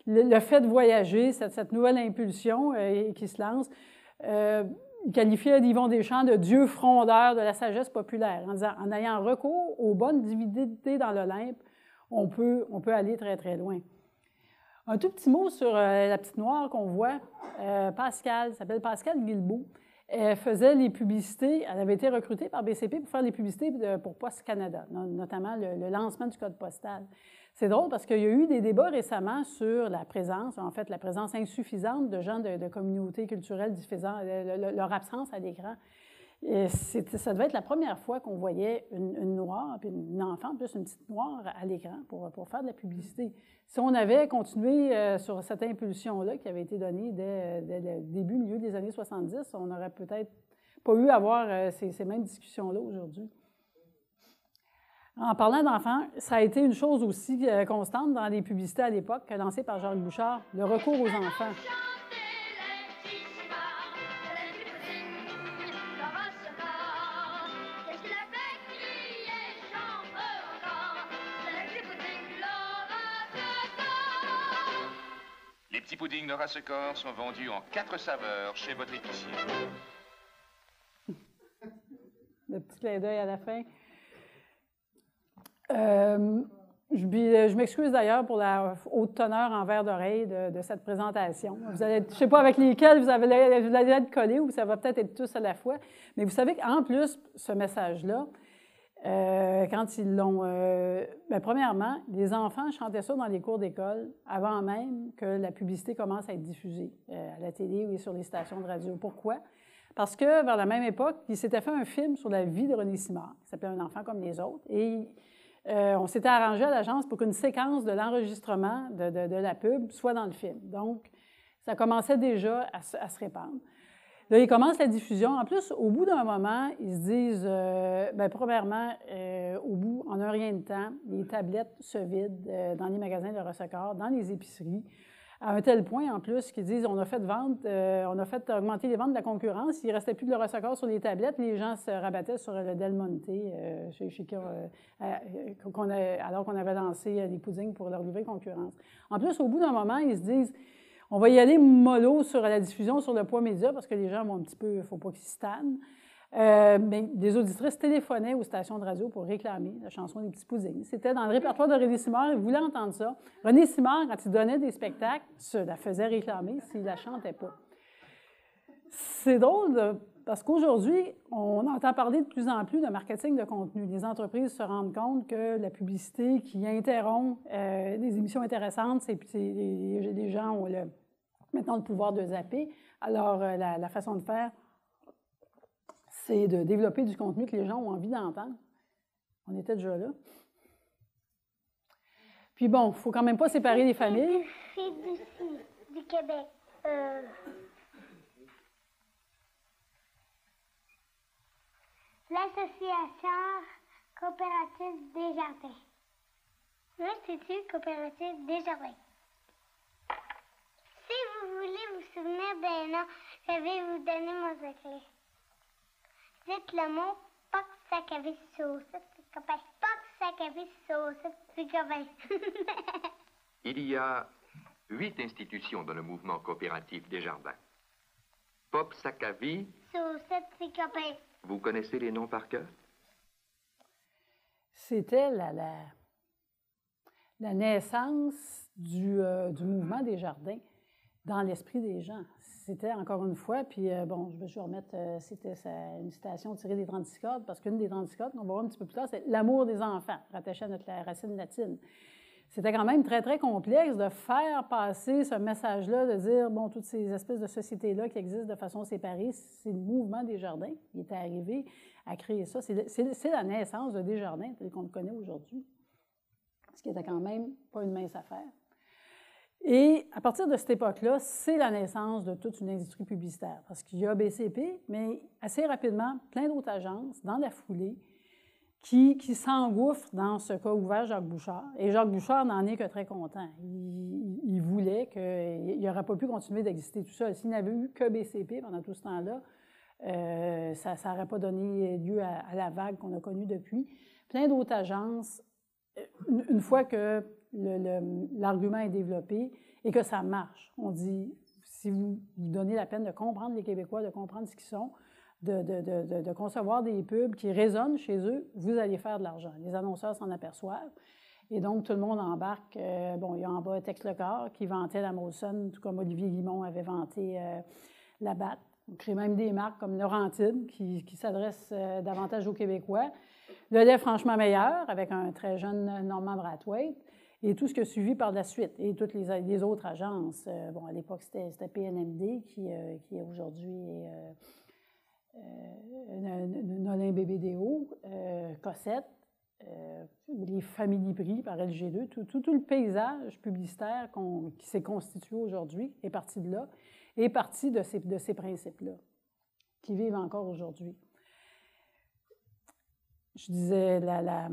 le fait de voyager, cette nouvelle impulsion qui se lance. Il qualifiait Yvon Deschamps de dieu frondeur de la sagesse populaire, en disant, en ayant recours aux bonnes divinités dans l'Olympe, on peut aller très, très loin. Un tout petit mot sur la petite noire qu'on voit. Pascal, s'appelle Pascal Guilbeault. Elle faisait les publicités. Elle avait été recrutée par BCP pour faire les publicités pour Poste Canada, notamment le lancement du code postal. C'est drôle parce qu'il y a eu des débats récemment sur la présence, en fait, la présence insuffisante de gens de communautés culturelles diffusant leur absence à l'écran. Ça devait être la première fois qu'on voyait une noire, puis une enfant, plus une petite noire à l'écran pour faire de la publicité. Si on avait continué sur cette impulsion-là qui avait été donnée dès le début, milieu des années 70, on n'aurait peut-être pas eu à avoir ces mêmes discussions-là aujourd'hui. En parlant d'enfants, ça a été une chose aussi constante dans les publicités à l'époque, lancée par Jacques Bouchard, le recours aux enfants. Les petits puddings Nora Secor sont vendus en 4 saveurs chez votre épicier. Le petit clin d'œil à la fin. Je m'excuse d'ailleurs pour la haute teneur en verre d'oreille de cette présentation. Vous allez, je ne sais pas avec lesquels vous allez être collés ou ça va peut-être être tous à la fois, mais vous savez qu'en plus, ce message-là, quand ils l'ont... premièrement, les enfants chantaient ça dans les cours d'école avant même que la publicité commence à être diffusée à la télé ou sur les stations de radio. Pourquoi? Parce que, vers la même époque, il s'était fait un film sur la vie de René Simard, qui s'appelait « Un enfant comme les autres », et on s'était arrangé à l'agence pour qu'une séquence de l'enregistrement de la pub soit dans le film. Donc, ça commençait déjà à se répandre. Là, ils commencent la diffusion. En plus, au bout d'un moment, ils se disent, premièrement, au bout, en un rien de temps, les tablettes se vident dans les magasins de Rosecor, dans les épiceries, à un tel point, en plus, qu'ils disent on a fait augmenter les ventes de la concurrence. Il ne restait plus de le Rosecor sur les tablettes. Les gens se rabattaient sur le Del Monte, alors qu'on avait lancé des puddings pour leur livrer concurrence. En plus, au bout d'un moment, ils se disent on va y aller mollo sur la diffusion, sur le poids média, parce que les gens vont un petit peu, il ne faut pas qu'ils se tannent. Mais des auditrices téléphonaient aux stations de radio pour réclamer la chanson des petits puddings. C'était dans le répertoire de René Simard, ils voulaient entendre ça. René Simard, quand il donnait des spectacles, se la faisait réclamer s'il ne la chantait pas. C'est drôle parce qu'aujourd'hui, on entend parler de plus en plus de marketing de contenu. Les entreprises se rendent compte que la publicité qui interrompt des émissions intéressantes, les gens ont maintenant le pouvoir de zapper. Alors, la façon de faire, c'est de développer du contenu que les gens ont envie d'entendre. On était déjà là. Puis bon, il ne faut quand même pas séparer les familles. C'est du Québec. L'Association coopérative Desjardins. L'Institut coopératif Desjardins. Si vous voulez vous souvenir des noms, je vais vous donner mon secret. Dites le mot « Poc sacavis sauce », c'est copain. « Poc sacavis sauce », c'est copain. Il y a 8 institutions dans le mouvement coopératif Desjardins. Pop Sakavi. Sauce, c'est copain. Vous connaissez les noms par cœur? C'était la naissance du mouvement Desjardins dans l'esprit des gens. C'était encore une fois, puis je vais remettre, c'était une citation tirée des 36 cordes, parce qu'une des 36 cordes, qu'on va voir un petit peu plus tard, c'est l'amour des enfants, rattaché à notre racine latine. C'était quand même très, très complexe de faire passer ce message-là, de dire, bon, toutes ces espèces de sociétés-là qui existent de façon séparée, c'est le mouvement Desjardins qui était arrivé à créer ça. C'est la naissance de Desjardins, tel qu'on le connaît aujourd'hui, ce qui était quand même pas une mince affaire. Et à partir de cette époque-là, c'est la naissance de toute une industrie publicitaire, parce qu'il y a BCP, mais assez rapidement, plein d'autres agences, dans la foulée, qui s'engouffrent dans ce qu'a ouvert Jacques Bouchard. Et Jacques Bouchard n'en est que très content. Il voulait qu'il n'aurait pas pu continuer d'exister tout seul. S'il n'avait eu que BCP pendant tout ce temps-là, ça n'aurait pas donné lieu à la vague qu'on a connue depuis. Plein d'autres agences, une fois que l'argument est développé et que ça marche, on dit, si vous donnez la peine de comprendre les Québécois, de comprendre ce qu'ils sont, de concevoir des pubs qui résonnent chez eux, vous allez faire de l'argent. Les annonceurs s'en aperçoivent. Et donc, tout le monde embarque. Il y a en bas Tex Lecor qui vantait la Molson, tout comme Olivier Guimond avait vanté la Batte. On crée même des marques comme Laurentide qui s'adressent davantage aux Québécois. Le lait franchement meilleur avec un très jeune Normand Brathwaite. et tout ce qui a suivi par la suite, et toutes les autres agences. Bon, à l'époque, c'était PNMD, qui aujourd'hui est Nolin BBDO, Cossette, les familles prix par LG2, tout le paysage publicitaire qui s'est constitué aujourd'hui est parti de là, est parti de ces principes-là, qui vivent encore aujourd'hui. Je disais la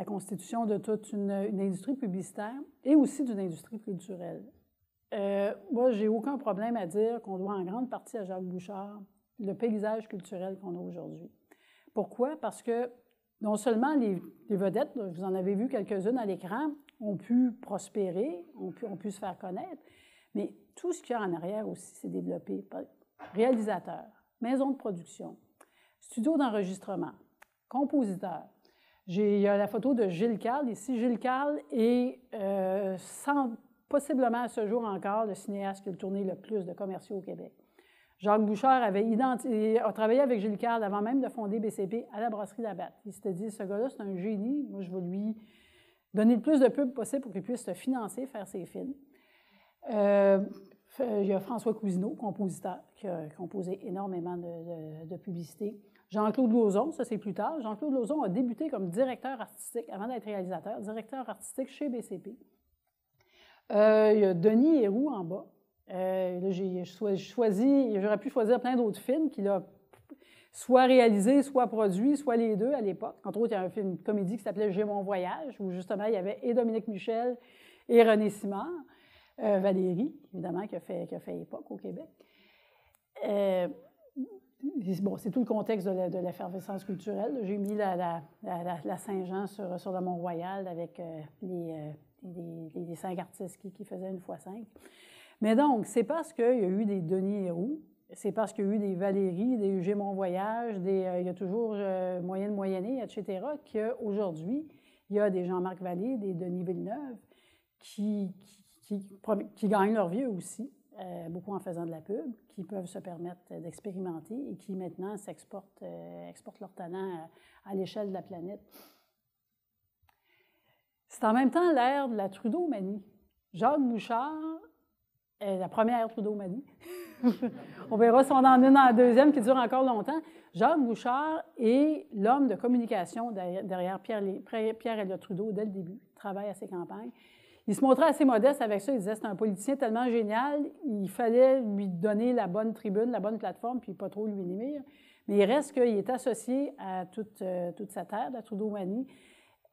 constitution de toute une industrie publicitaire et aussi d'une industrie culturelle. Moi, j'ai aucun problème à dire qu'on doit en grande partie à Jacques Bouchard le paysage culturel qu'on a aujourd'hui. Pourquoi? Parce que non seulement les vedettes, vous en avez vu quelques-unes à l'écran, ont pu prospérer, ont pu se faire connaître, mais tout ce qu'il y a en arrière aussi s'est développé. Réalisateurs, maisons de production, studios d'enregistrement, compositeurs. Il y a la photo de Gilles Carle ici. Gilles Carle est possiblement à ce jour encore le cinéaste qui a tourné le plus de commerciaux au Québec. Jacques Bouchard a travaillé avec Gilles Carle avant même de fonder BCP à la brasserie Labatt. Il s'était dit, ce gars-là, c'est un génie. Moi, je vais lui donner le plus de pub possible pour qu'il puisse se financer, faire ses films. Il y a François Cousineau, compositeur, qui a composé énormément de publicités. Jean-Claude Lauzon, ça c'est plus tard. Jean-Claude Lauzon a débuté comme directeur artistique, avant d'être réalisateur, directeur artistique chez BCP. Il y a Denis Héroux en bas. Là, j'aurais pu choisir plein d'autres films qu'il a soit réalisés, soit produits, soit les deux à l'époque. Entre autres, il y a un film, une comédie qui s'appelait « J'ai mon voyage », où justement, il y avait et Dominique Michel et René Simard. Valérie, évidemment, qui a fait époque au Québec. Bon, c'est tout le contexte de l'effervescence culturelle. J'ai mis la Saint-Jean sur le Mont-Royal avec les 5 artistes qui faisaient 1x5. Mais donc, c'est parce qu'il y a eu des Denis Héroux, c'est parce qu'il y a eu des Valérie, des Eugé Mon Voyage, il y a toujours Moyenne Moyenné, etc., qu'aujourd'hui, il y a des Jean-Marc Vallée, des Denis Villeneuve qui gagnent leur vie aussi, beaucoup en faisant de la pub, qui peuvent se permettre d'expérimenter et qui maintenant exportent leur talent à l'échelle de la planète. C'est en même temps l'ère de la Trudeau-manie. Jacques Bouchard est la première Trudeau-manie. On verra si on en a une en deuxième qui dure encore longtemps. Jacques Bouchard est l'homme de communication derrière Pierre-Éliott Trudeau dès le début. Il travaille à ses campagnes. Il se montrait assez modeste avec ça. Il disait que c'est un politicien tellement génial, il fallait lui donner la bonne tribune, la bonne plateforme, puis pas trop lui nuire. Mais il reste qu'il est associé à toute sa terre, la Trudeau-manie,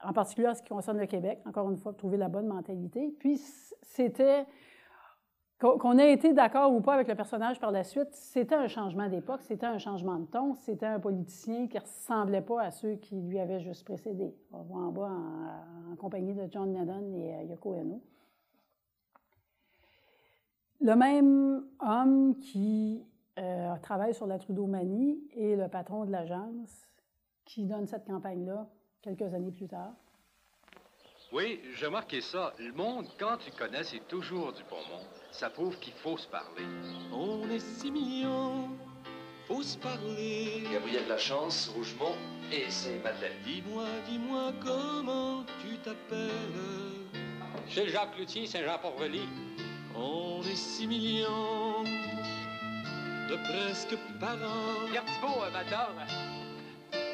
en particulier en ce qui concerne le Québec, encore une fois, pour trouver la bonne mentalité. Puis c'était, qu'on ait été d'accord ou pas avec le personnage par la suite, c'était un changement d'époque, c'était un changement de ton, c'était un politicien qui ne ressemblait pas à ceux qui lui avaient juste précédé. On voit en bas en compagnie de John Lennon et Yoko Ono. Le même homme qui travaille sur la Trudeau-manie est le patron de l'agence qui donne cette campagne-là quelques années plus tard. Oui, j'ai remarqué ça. Le monde, quand tu connais, c'est toujours du bon monde. Ça prouve qu'il faut se parler. On est 6 millions, faut se parler. Gabriel Lachance, Rougemont et c'est Madeleine. Dis-moi comment tu t'appelles. Chez Jacques Cloutier, Saint-Jean-Port-Relais. On est 6 millions de presque parents. Pierre Thibault, Mator.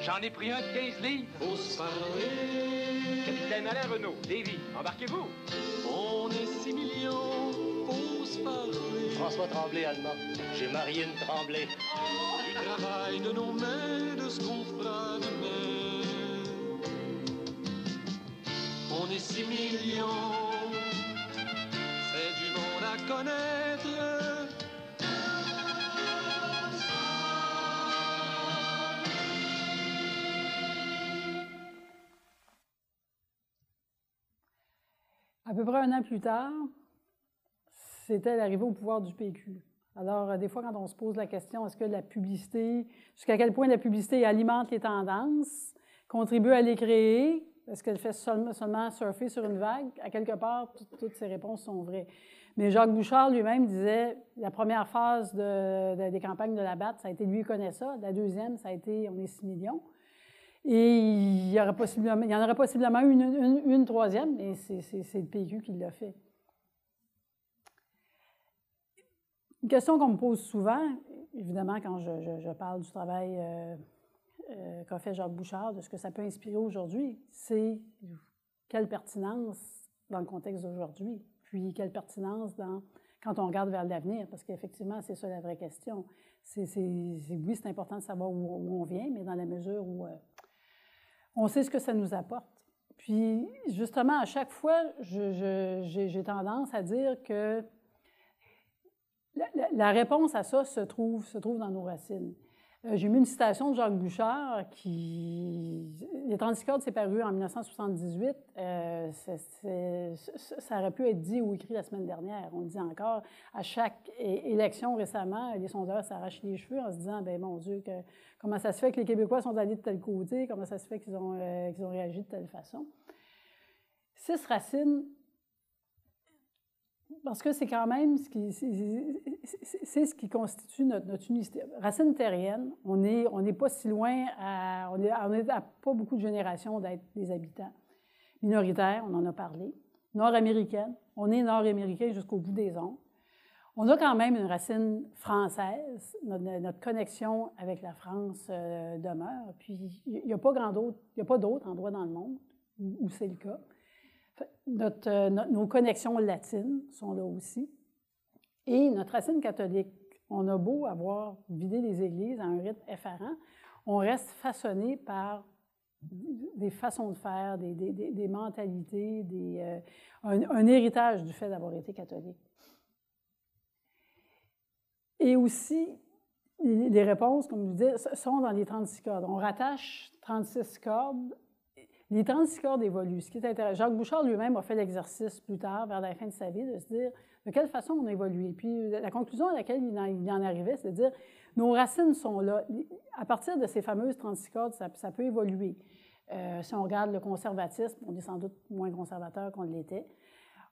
J'en ai pris un de 15 livres. Faut se parler. Capitaine Alain Renault, Davy, embarquez-vous. On est 6 millions, faut se parler. François Tremblay, allemand. J'ai marié une Tremblay. Du travail de nos mains, de ce qu'on fera demain. On est 6 millions, c'est du monde à connaître. À peu près un an plus tard, c'était l'arrivée au pouvoir du PQ. Alors, des fois, quand on se pose la question, est-ce que la publicité, jusqu'à quel point la publicité alimente les tendances, contribue à les créer, est-ce qu'elle fait seulement surfer sur une vague? À quelque part, toutes ces réponses sont vraies. Mais Jacques Bouchard lui-même disait, la première phase des campagnes de Labatt, ça a été, lui, il connaît ça. La deuxième, ça a été, on est 6 millions. Et il y en aurait possiblement une troisième, et c'est le PQ qui l'a fait. Une question qu'on me pose souvent, évidemment, quand je parle du travail qu'a fait Jacques Bouchard, de ce que ça peut inspirer aujourd'hui, c'est quelle pertinence dans le contexte d'aujourd'hui, puis quelle pertinence quand on regarde vers l'avenir, parce qu'effectivement, c'est ça la vraie question. Oui, c'est important de savoir où on vient, mais dans la mesure où on sait ce que ça nous apporte. Puis, justement, à chaque fois, j'ai tendance à dire que la réponse à ça se trouve dans nos racines. J'ai mis une citation de Jacques Bouchard Les Transicordes, c'est paru en 1978. Ça aurait pu être dit ou écrit la semaine dernière. On le dit encore. À chaque élection récemment, les sondeurs s'arrachent les cheveux en se disant, ben mon Dieu, comment ça se fait que les Québécois sont allés de tel côté? Comment ça se fait qu'ils ont réagi de telle façon? 6 racines, parce que c'est quand même ce qui constitue notre unicité. Racine terrienne, on n'est pas si loin, on est à pas beaucoup de générations d'être des habitants. Minoritaires, on en a parlé. Nord-américaine, on est nord-américain jusqu'au bout des ongles. On a quand même une racine française, notre connexion avec la France demeure. Puis il n'y a pas d'autres endroits dans le monde où c'est le cas. Nos connexions latines sont là aussi. Et notre racine catholique, on a beau avoir vidé les églises à un rythme effarant, on reste façonné par des façons de faire, des mentalités, un héritage du fait d'avoir été catholique. Et aussi, les réponses, comme je vous disais, sont dans les 36 cordes. On rattache 36 cordes. Les 36 cordes évoluent. Ce qui est intéressant, Jacques Bouchard lui-même a fait l'exercice plus tard, vers la fin de sa vie, de se dire de quelle façon on a évolué. Puis la conclusion à laquelle il en arrivait, c'est de dire nos racines sont là. À partir de ces fameuses 36 cordes, ça peut évoluer. Si on regarde le conservatisme, on est sans doute moins conservateur qu'on l'était.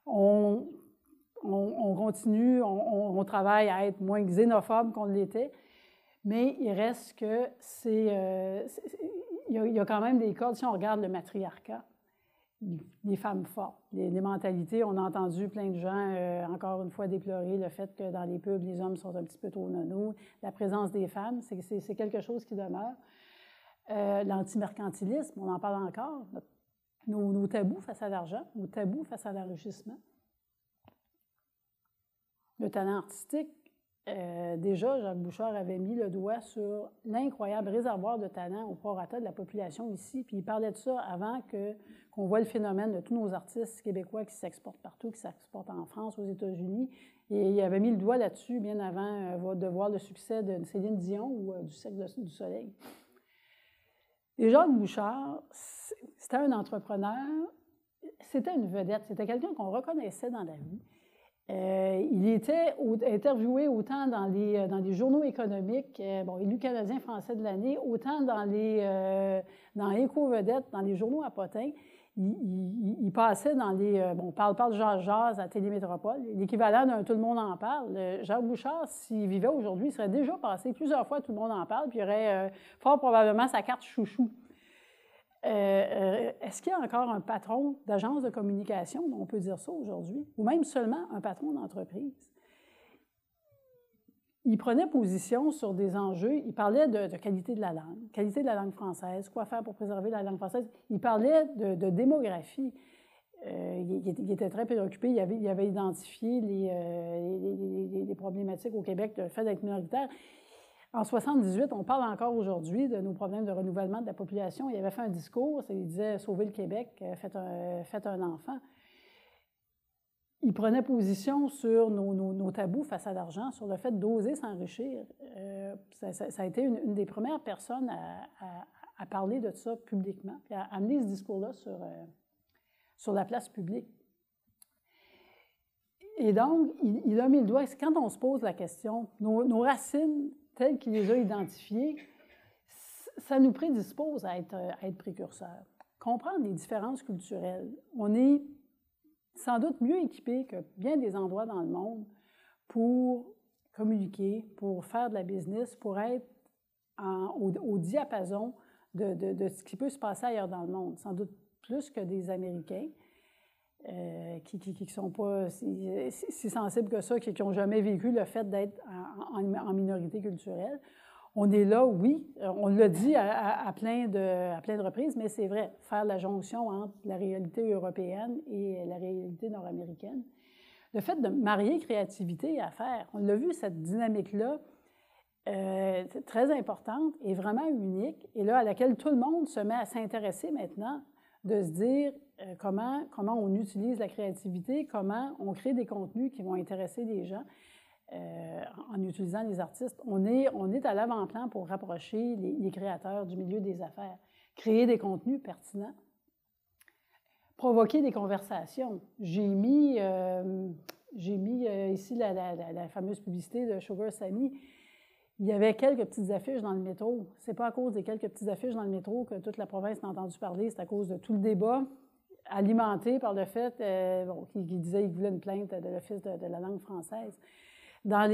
On continue, on travaille à être moins xénophobe qu'on l'était, mais il reste que il y a quand même des cordes, si on regarde le matriarcat, les femmes fortes, les mentalités. On a entendu plein de gens, encore une fois, déplorer le fait que dans les pubs, les hommes sont un petit peu trop nono. La présence des femmes, c'est quelque chose qui demeure. L'antimercantilisme, on en parle encore. Nos tabous face à l'argent, nos tabous face à l'enrichissement. Le talent artistique. Déjà, Jacques Bouchard avait mis le doigt sur l'incroyable réservoir de talent au prorata de la population ici. Puis il parlait de ça avant qu'on voit le phénomène de tous nos artistes québécois qui s'exportent partout, qui s'exportent en France, aux États-Unis. Et il avait mis le doigt là-dessus bien avant de voir le succès de Céline Dion ou du Cercle du Soleil. Et Jacques Bouchard, c'était un entrepreneur, c'était une vedette, c'était quelqu'un qu'on reconnaissait dans la vie. Il était interviewé autant dans les journaux économiques, élu Canadien français de l'année, autant dans Éco-Vedette, dans les journaux à potins. Il passait dans on parle de Jazz à Télémétropole, l'équivalent d'un Tout le monde en parle. Jacques Bouchard, s'il vivait aujourd'hui, il serait déjà passé plusieurs fois Tout le monde en parle, puis il aurait fort probablement sa carte chouchou. Est-ce qu'il y a encore un patron d'agence de communication, on peut dire ça aujourd'hui, ou même seulement un patron d'entreprise? Il prenait position sur des enjeux, il parlait de qualité de la langue française, quoi faire pour préserver la langue française. Il parlait de démographie. Il était très préoccupé, il avait identifié les problématiques au Québec, le fait d'être minoritaire. En 1978, on parle encore aujourd'hui de nos problèmes de renouvellement de la population. Il avait fait un discours, il disait « Sauvez le Québec, faites un enfant ». Il prenait position sur nos tabous face à l'argent, sur le fait d'oser s'enrichir. Ça a été une des premières personnes à parler de ça publiquement, puis à amener ce discours-là sur la place publique. Et donc, il a mis le doigt, quand on se pose la question, nos racines, telles qu'il les a identifiées, ça nous prédispose à être précurseurs. Comprendre les différences culturelles. On est sans doute mieux équipés que bien des endroits dans le monde pour communiquer, pour faire de la business, pour être au diapason de ce qui peut se passer ailleurs dans le monde, sans doute plus que des Américains qui ne sont pas si sensibles que ça, qui n'ont jamais vécu le fait d'être en minorité culturelle. On est là, oui, on l'a dit à plein de reprises, mais c'est vrai, faire la jonction entre la réalité européenne et la réalité nord-américaine. Le fait de marier créativité et affaires, on l'a vu, cette dynamique-là, très importante et vraiment unique, et là, à laquelle tout le monde se met à s'intéresser maintenant, de se dire comment on utilise la créativité, comment on crée des contenus qui vont intéresser les gens en utilisant les artistes. On est à l'avant-plan pour rapprocher les créateurs du milieu des affaires, créer des contenus pertinents, provoquer des conversations. J'ai mis ici la fameuse publicité de Sugar Sammy. Il y avait quelques petites affiches dans le métro. C'est pas à cause des quelques petites affiches dans le métro que toute la province n'a entendu parler, c'est à cause de tout le débat alimenté par le fait qu'il disait qu'il voulait une plainte de l'Office de la langue française.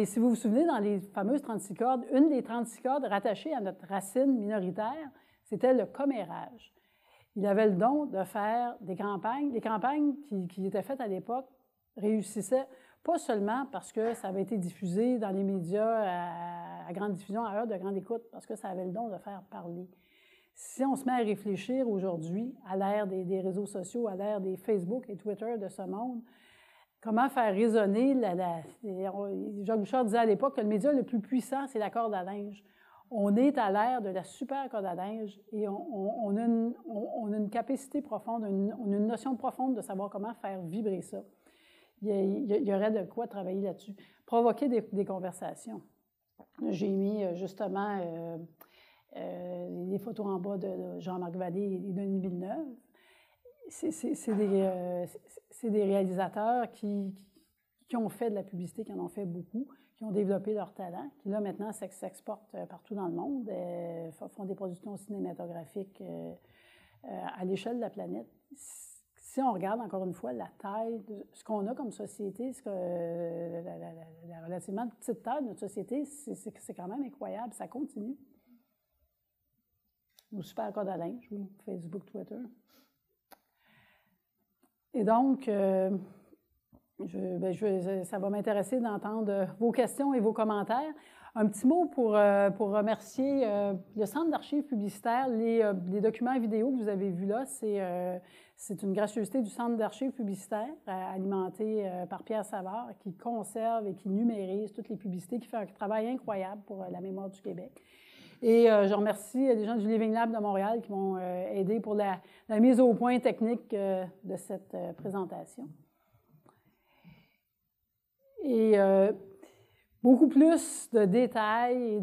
Si vous vous souvenez, dans les fameuses 36 cordes, une des 36 cordes rattachées à notre racine minoritaire, c'était le commérage. Il avait le don de faire des campagnes. Les campagnes qui étaient faites à l'époque réussissaient pas seulement parce que ça avait été diffusé dans les médias à grande diffusion, à heure de grande écoute, parce que ça avait le don de faire parler. Si on se met à réfléchir aujourd'hui, à l'ère des réseaux sociaux, à l'ère des Facebook et Twitter de ce monde, comment faire résonner Jacques Bouchard disait à l'époque que le média le plus puissant, c'est la corde à linge. On est à l'ère de la super corde à linge et on a une capacité profonde, on a une notion profonde de savoir comment faire vibrer ça. Il y aurait de quoi travailler là-dessus. Provoquer des conversations. J'ai mis justement les photos en bas de Jean-Marc Vallée et Denis Villeneuve. C'est des réalisateurs qui ont fait de la publicité, qui en ont fait beaucoup, qui ont développé leur talent, qui là maintenant s'exportent partout dans le monde, font des productions cinématographiques à l'échelle de la planète. Si on regarde encore une fois la taille de ce qu'on a comme société, la relativement petite taille de notre société, c'est quand même incroyable, ça continue. Nos super codes à linge, oui, Facebook, Twitter. Et donc, ça va m'intéresser d'entendre vos questions et vos commentaires. Un petit mot pour remercier le Centre d'archives publicitaires. Les documents vidéo que vous avez vus là, c'est une gracieuseté du Centre d'archives publicitaires, alimenté par Pierre Savard, qui conserve et qui numérise toutes les publicités, qui fait un travail incroyable pour la mémoire du Québec. Et je remercie les gens du Living Lab de Montréal qui m'ont aidé pour la mise au point technique de cette présentation. Et beaucoup plus de détails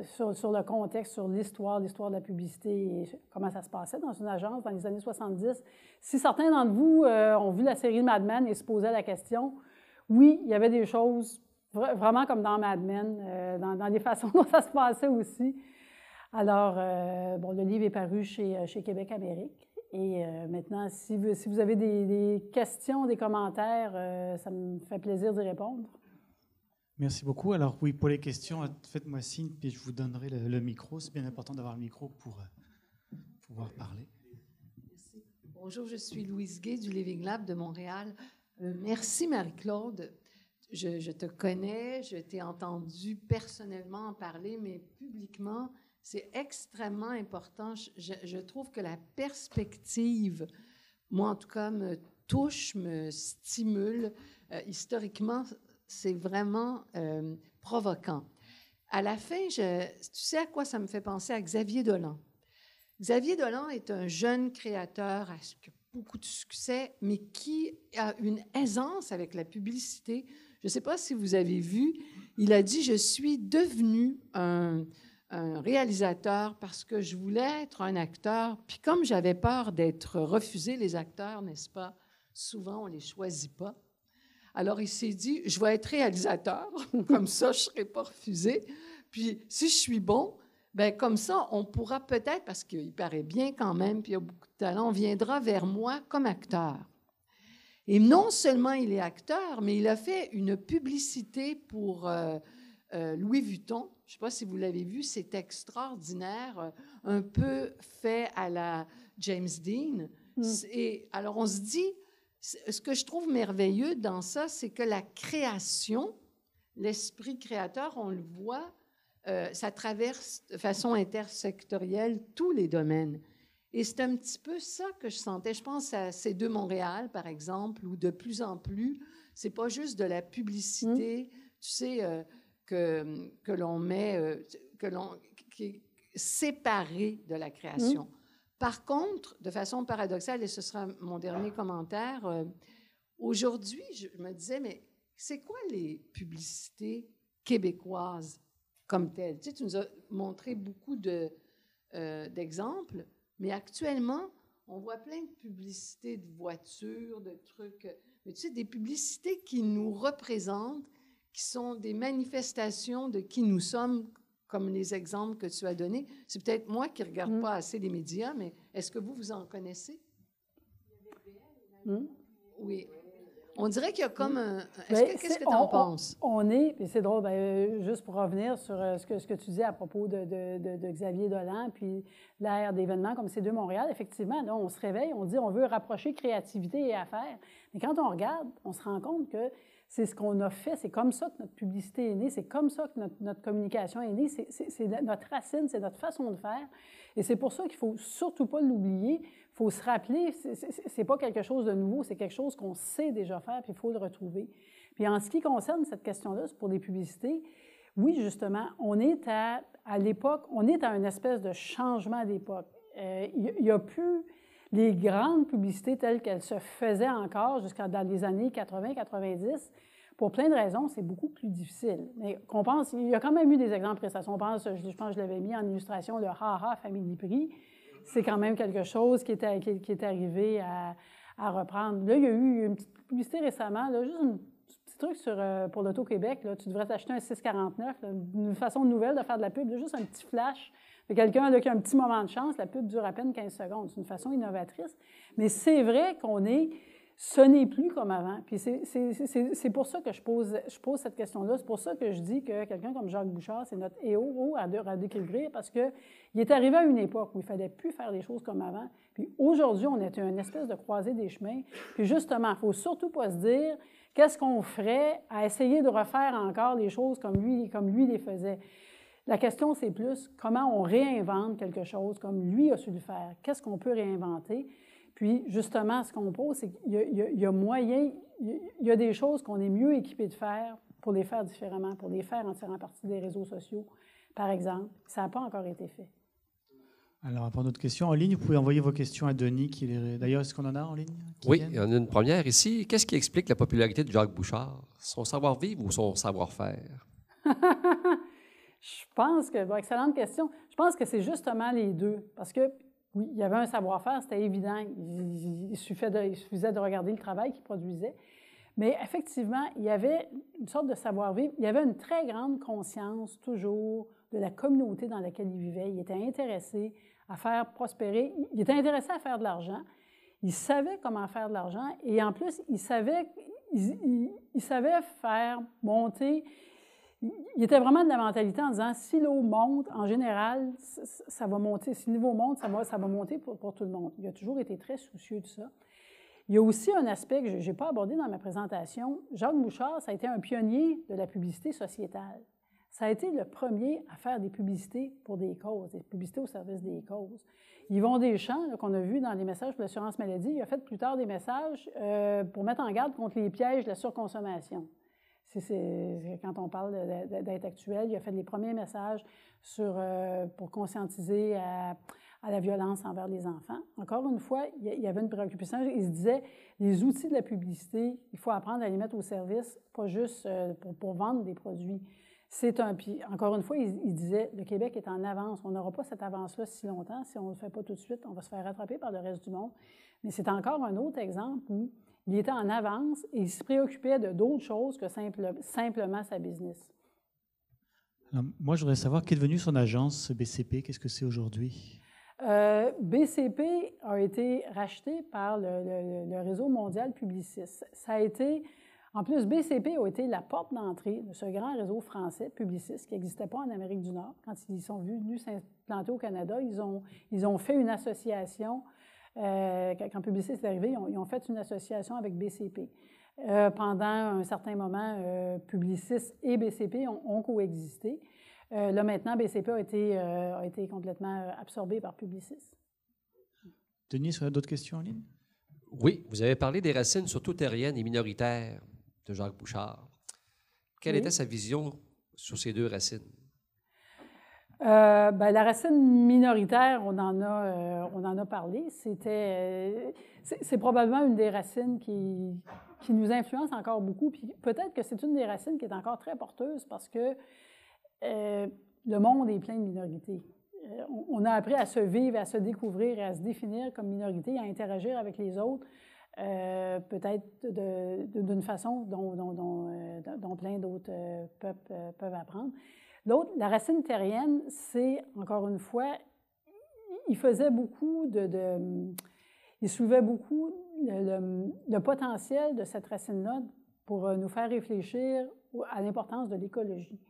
sur le contexte, sur l'histoire de la publicité et comment ça se passait dans une agence dans les années 70. Si certains d'entre vous ont vu la série Mad Men et se posaient la question, oui, il y avait des choses vraiment comme dans Mad Men, dans les façons dont ça se passait aussi. Alors, le livre est paru chez Québec Amérique. Et maintenant, si vous avez des questions, des commentaires, ça me fait plaisir d'y répondre. Merci beaucoup. Alors oui, pour les questions, faites-moi signe, puis je vous donnerai le micro. C'est bien important d'avoir le micro pour pouvoir parler. Merci. Bonjour, je suis Louise Gay du Living Lab de Montréal. Merci Marie-Claude. Je te connais, je t'ai entendu personnellement en parler, mais publiquement, c'est extrêmement important. Je trouve que la perspective, moi en tout cas, me touche, me stimule. Historiquement, c'est vraiment provoquant. À la fin, tu sais à quoi ça me fait penser? À Xavier Dolan. Xavier Dolan est un jeune créateur qui a beaucoup de succès, mais qui a une aisance avec la publicité. Je ne sais pas si vous avez vu, il a dit « Je suis devenu un réalisateur parce que je voulais être un acteur. Puis comme j'avais peur d'être refusé, les acteurs, n'est-ce pas? Souvent, on ne les choisit pas. Alors, il s'est dit, je vais être réalisateur, comme ça, je ne serai pas refusé. Puis, si je suis bon, bien, comme ça, on pourra peut-être, parce qu'il paraît bien quand même, puis il a beaucoup de talent, on viendra vers moi comme acteur. Et non seulement il est acteur, mais il a fait une publicité pour Louis Vuitton. Je ne sais pas si vous l'avez vu, c'est extraordinaire, un peu fait à la James Dean. Et alors, on se dit, ce que je trouve merveilleux dans ça, c'est que la création, l'esprit créateur, on le voit, ça traverse de façon intersectorielle tous les domaines. Et c'est un petit peu ça que je sentais. Je pense à C2 Montréal, par exemple, où de plus en plus, c'est pas juste de la publicité, tu sais, que l'on met, qui est séparée de la création. Par contre, de façon paradoxale, et ce sera mon dernier commentaire, aujourd'hui, je me disais, mais c'est quoi les publicités québécoises comme telles? Tu sais, tu nous as montré beaucoup d'exemples, mais actuellement, on voit plein de publicités de voitures, de trucs, mais tu sais, des publicités qui nous représentent, qui sont des manifestations de qui nous sommes, comme les exemples que tu as donnés. C'est peut-être moi qui ne regarde pas assez les médias, mais est-ce que vous en connaissez? Oui. On dirait qu'il y a comme un... Qu'est-ce que tu en penses? On est, puis c'est drôle, juste pour revenir sur ce que tu disais à propos de Xavier Dolan, puis l'ère d'événements comme C2 Montréal, effectivement, là, on se réveille, on dit on veut rapprocher créativité et affaires. Mais quand on regarde, on se rend compte que c'est ce qu'on a fait, c'est comme ça que notre publicité est née, c'est comme ça que notre communication est née, c'est notre racine, c'est notre façon de faire. Et c'est pour ça qu'il ne faut surtout pas l'oublier. Il faut se rappeler, c'est pas quelque chose de nouveau, c'est quelque chose qu'on sait déjà faire, puis il faut le retrouver. Puis en ce qui concerne cette question-là, c'est pour des publicités, oui, justement, on est à l'époque, on est à une espèce de changement d'époque. Il n'y a plus les grandes publicités telles qu'elles se faisaient encore jusqu'à dans les années 80-90. Pour plein de raisons, c'est beaucoup plus difficile. Mais qu'on pense, il y a quand même eu des exemples prestations. Je pense que je l'avais mis en illustration, le Ha-Ha Family Prix. C'est quand même quelque chose qui est arrivé à reprendre. Là, il y a eu une petite publicité récemment, là, juste un petit truc pour l'Auto-Québec. Là, tu devrais t'acheter un 649, là, une façon nouvelle de faire de la pub, là, juste un petit flash de quelqu'un qui a un petit moment de chance. La pub dure à peine 15 secondes. C'est une façon innovatrice. Mais c'est vrai ce n'est plus comme avant. Puis c'est pour ça que je pose cette question-là. C'est pour ça que je dis que quelqu'un comme Jacques Bouchard, c'est notre héros à découvrir, parce qu'il est arrivé à une époque où il ne fallait plus faire des choses comme avant. Puis aujourd'hui, on est une espèce de croisée des chemins. Puis justement, il ne faut surtout pas se dire qu'est-ce qu'on ferait à essayer de refaire encore les choses comme lui les faisait. La question, c'est plus comment on réinvente quelque chose comme lui a su le faire. Qu'est-ce qu'on peut réinventer? Puis, justement, ce qu'on pose, c'est qu'il y a moyen, il y a des choses qu'on est mieux équipé de faire pour les faire différemment, pour les faire en tirant parti des réseaux sociaux, par exemple. Ça n'a pas encore été fait. Alors, pour notre question en ligne, vous pouvez envoyer vos questions à Denis. D'ailleurs, est-ce qu'on en a en ligne? Oui, il y en a une première ici. Qu'est-ce qui explique la popularité de Jacques Bouchard? Son savoir-vivre ou son savoir-faire? Je pense que, excellente question. Je pense que c'est justement les deux. Parce que, oui, il y avait un savoir-faire, c'était évident. Il suffisait de regarder le travail qu'il produisait. Mais effectivement, il y avait une sorte de savoir-vivre. Il y avait une très grande conscience, toujours, de la communauté dans laquelle il vivait. Il était intéressé à faire prospérer. Il était intéressé à faire de l'argent. Il savait comment faire de l'argent. Et en plus, il savait faire monter... Il était vraiment de la mentalité en disant, si l'eau monte, en général, ça va monter. Si le niveau monte, ça va monter pour tout le monde. Il a toujours été très soucieux de ça. Il y a aussi un aspect que je n'ai pas abordé dans ma présentation. Jacques Bouchard, ça a été un pionnier de la publicité sociétale. Ça a été le premier à faire des publicités pour des causes, des publicités au service des causes. Yvon Deschamps, qu'on a vu dans les messages pour l'assurance maladie, il a fait plus tard des messages pour mettre en garde contre les pièges de la surconsommation. Quand on parle d'être actuel, il a fait les premiers messages pour conscientiser à la violence envers les enfants. Encore une fois, il y avait une préoccupation. Il se disait, les outils de la publicité, il faut apprendre à les mettre au service, pas juste pour vendre des produits. Puis encore une fois, il disait, le Québec est en avance. On n'aura pas cette avance-là si longtemps. Si on ne le fait pas tout de suite, on va se faire rattraper par le reste du monde. Mais c'est encore un autre exemple où il était en avance et il se préoccupait d'autres choses que simplement sa business. Alors, moi, je voudrais savoir qu'est devenue son agence BCP. Qu'est-ce que c'est aujourd'hui? BCP a été racheté par le Réseau mondial Publicis. Ça a été, En plus, BCP a été la porte d'entrée de ce grand réseau français publiciste qui n'existait pas en Amérique du Nord. Quand ils sont venus s'implanter au Canada, ils ont fait une association. Quand Publicis est arrivé, ils ont fait une association avec BCP. Pendant un certain moment, Publicis et BCP ont coexisté. Là, maintenant, BCP a été complètement absorbé par Publicis. Denis, est-ce qu'il y a d'autres questions en ligne? Oui, vous avez parlé des racines surtout terriennes et minoritaires de Jacques Bouchard. Quelle était sa vision sur ces deux racines? La racine minoritaire, on en a parlé. C'est probablement une des racines qui nous influence encore beaucoup. Puis peut-être que c'est une des racines qui est encore très porteuse parce que le monde est plein de minorités. On a appris à se vivre, à se découvrir et à se définir comme minorité, à interagir avec les autres, peut-être d'une façon dont plein d'autres peuples peuvent apprendre. L'autre, la racine terrienne, c'est, encore une fois, il faisait beaucoup il soulevait beaucoup le potentiel de cette racine-là pour nous faire réfléchir à l'importance de l'écologie.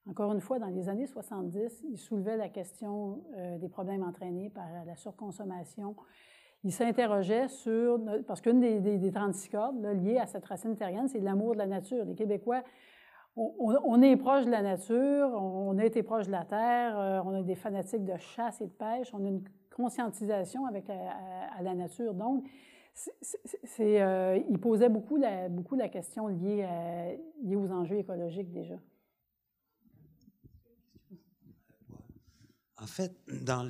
Encore une fois, dans les années 70, il soulevait la question des problèmes entraînés par la surconsommation. Il s'interrogeait sur... Parce qu'une des 36 cordes là, liées à cette racine terrienne, c'est l'amour de la nature. Les Québécois, on est proche de la nature, on a été proche de la terre, on a des fanatiques de chasse et de pêche, on a une conscientisation à la nature. Donc, il posait beaucoup la question liée aux enjeux écologiques déjà. En fait, dans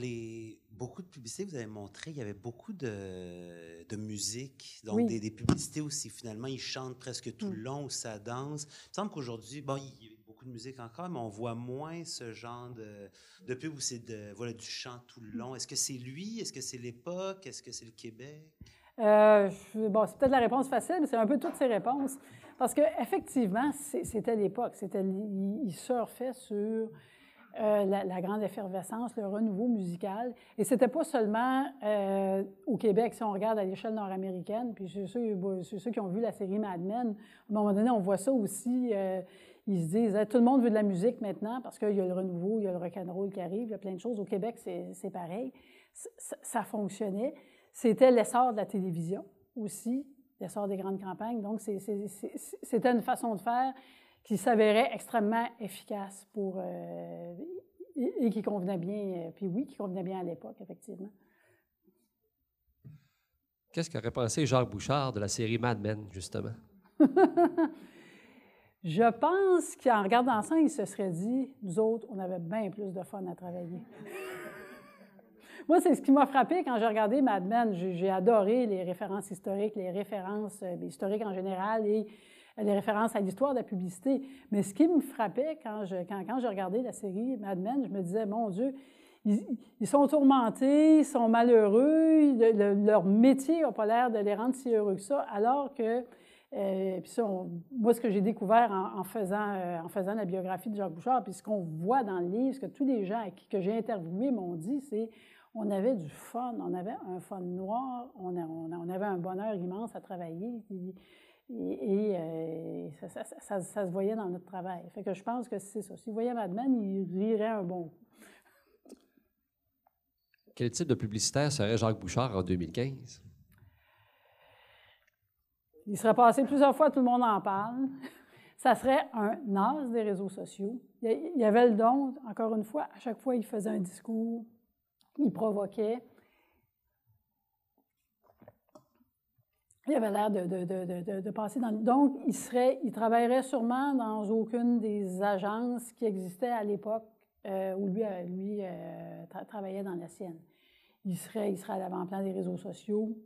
beaucoup de publicités que vous avez montrées, il y avait beaucoup de musique, donc oui. des publicités aussi. Finalement, ils chantent presque tout le long, ou ça danse. Il me semble qu'aujourd'hui, bon, il y a beaucoup de musique encore, mais on voit moins ce genre de pub où c'est du chant tout le long. Est-ce que c'est lui? Est-ce que c'est l'époque? Est-ce que c'est le Québec? C'est peut-être la réponse facile, mais c'est un peu toutes ces réponses. Parce qu'effectivement, c'était l'époque. Il surfait sur... la grande effervescence, le renouveau musical. Et c'était pas seulement au Québec, si on regarde à l'échelle nord-américaine, puis ceux qui ont vu la série Mad Men, à un moment donné, on voit ça aussi, ils se disent tout le monde veut de la musique maintenant parce qu'il y a le renouveau, il y a le rock'n'roll qui arrive, il y a plein de choses. Au Québec, c'est pareil. Ça fonctionnait. C'était l'essor de la télévision aussi, l'essor des grandes campagnes. Donc, c'était une façon de faire qui s'avérait extrêmement efficace et qui convenait bien, qui convenait bien à l'époque, effectivement. Qu'est-ce qu'aurait pensé Jacques Bouchard de la série Mad Men, justement? Je pense qu'en regardant ça, il se serait dit, nous autres, on avait bien plus de fun à travailler. Moi, c'est ce qui m'a frappé quand j'ai regardé Mad Men. J'ai adoré les références historiques, les références historiques en général et les références à l'histoire de la publicité. Mais ce qui me frappait quand j'ai regardé la série Mad Men, je me disais, mon Dieu, ils sont tourmentés, ils sont malheureux, leur métier n'a pas l'air de les rendre si heureux que ça, alors que, puis ça, moi, ce que j'ai découvert en faisant la biographie de Jacques Bouchard, puis ce qu'on voit dans le livre, ce que tous les gens que j'ai interviewés m'ont dit, c'est on avait du fun, on avait un fun noir, on avait un bonheur immense à travailler. Et ça se voyait dans notre travail. Fait que je pense que c'est ça. S'il voyait Mad Men, il rirait un bon coup. Quel type de publicitaire serait Jacques Bouchard en 2015? Il serait passé plusieurs fois, tout le monde en parle. Ça serait un as des réseaux sociaux. Il y avait le don, encore une fois, à chaque fois, il faisait un discours, il provoquait. Il avait l'air de passer dans... Donc, il travaillerait sûrement dans aucune des agences qui existaient à l'époque où lui travaillait dans la sienne. Il serait à l'avant-plan des réseaux sociaux.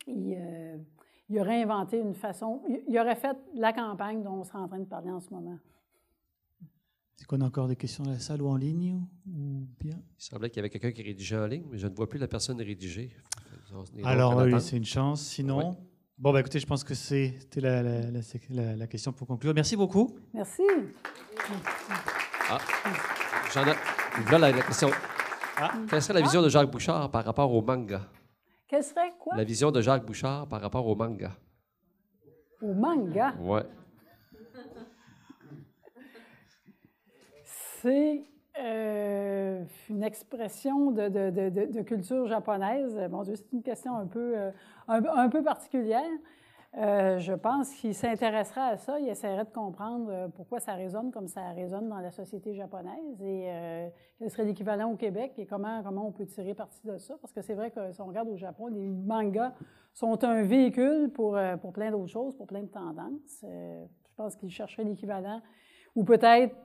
Il aurait inventé une façon... Il aurait fait la campagne dont on serait en train de parler en ce moment. Est-ce qu'on a encore des questions dans la salle ou en ligne? Ou bien? Il semblait qu'il y avait quelqu'un qui rédigeait en ligne, mais je ne vois plus la personne rédiger. Alors, oui, c'est une chance. Sinon, oui. Bon, écoutez, je pense que c'était la question pour conclure. Merci beaucoup. Merci. Ah, voilà la question. Quelle serait la vision de Jacques Bouchard par rapport au manga? Quelle serait quoi? La vision de Jacques Bouchard par rapport au manga. Au manga? Ouais. C'est une expression de culture japonaise. Mon Dieu, c'est une question un peu particulière. Je pense qu'il s'intéresserait à ça, il essaierait de comprendre pourquoi ça résonne comme ça résonne dans la société japonaise et quel serait l'équivalent au Québec et comment on peut tirer parti de ça. Parce que c'est vrai que si on regarde au Japon, les mangas sont un véhicule pour plein d'autres choses, pour plein de tendances. Je pense qu'ils chercheraient l'équivalent ou peut-être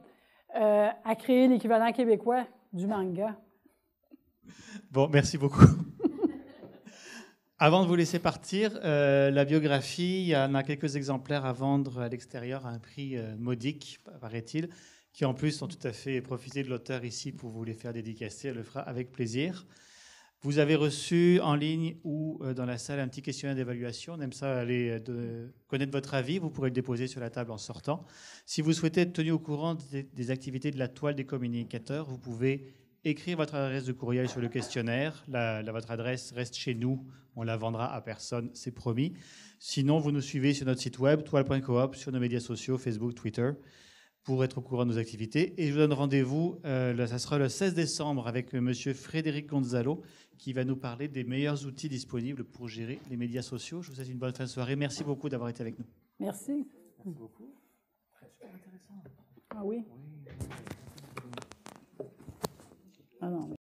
à créer l'équivalent québécois du manga. Bon, merci beaucoup. Avant de vous laisser partir, la biographie, il y en a quelques exemplaires à vendre à l'extérieur à un prix modique, paraît-il, qui en plus ont tout à fait profité de l'auteur ici pour vous les faire dédicacer. Elle le fera avec plaisir. Vous avez reçu en ligne ou dans la salle un petit questionnaire d'évaluation. On aime ça aller connaître votre avis. Vous pourrez le déposer sur la table en sortant. Si vous souhaitez être tenu au courant des activités de la toile des communicateurs, vous pouvez écrire votre adresse de courriel sur le questionnaire. Votre adresse reste chez nous. On la vendra à personne, c'est promis. Sinon, vous nous suivez sur notre site web, toile.coop, sur nos médias sociaux, Facebook, Twitter, pour être au courant de nos activités. Et je vous donne rendez-vous, ça sera le 16 décembre, avec M. Frédéric Gonzalo, qui va nous parler des meilleurs outils disponibles pour gérer les médias sociaux. Je vous souhaite une bonne fin de soirée. Merci beaucoup d'avoir été avec nous. Merci. Merci beaucoup. Super intéressant. Ah oui? Ah non, mais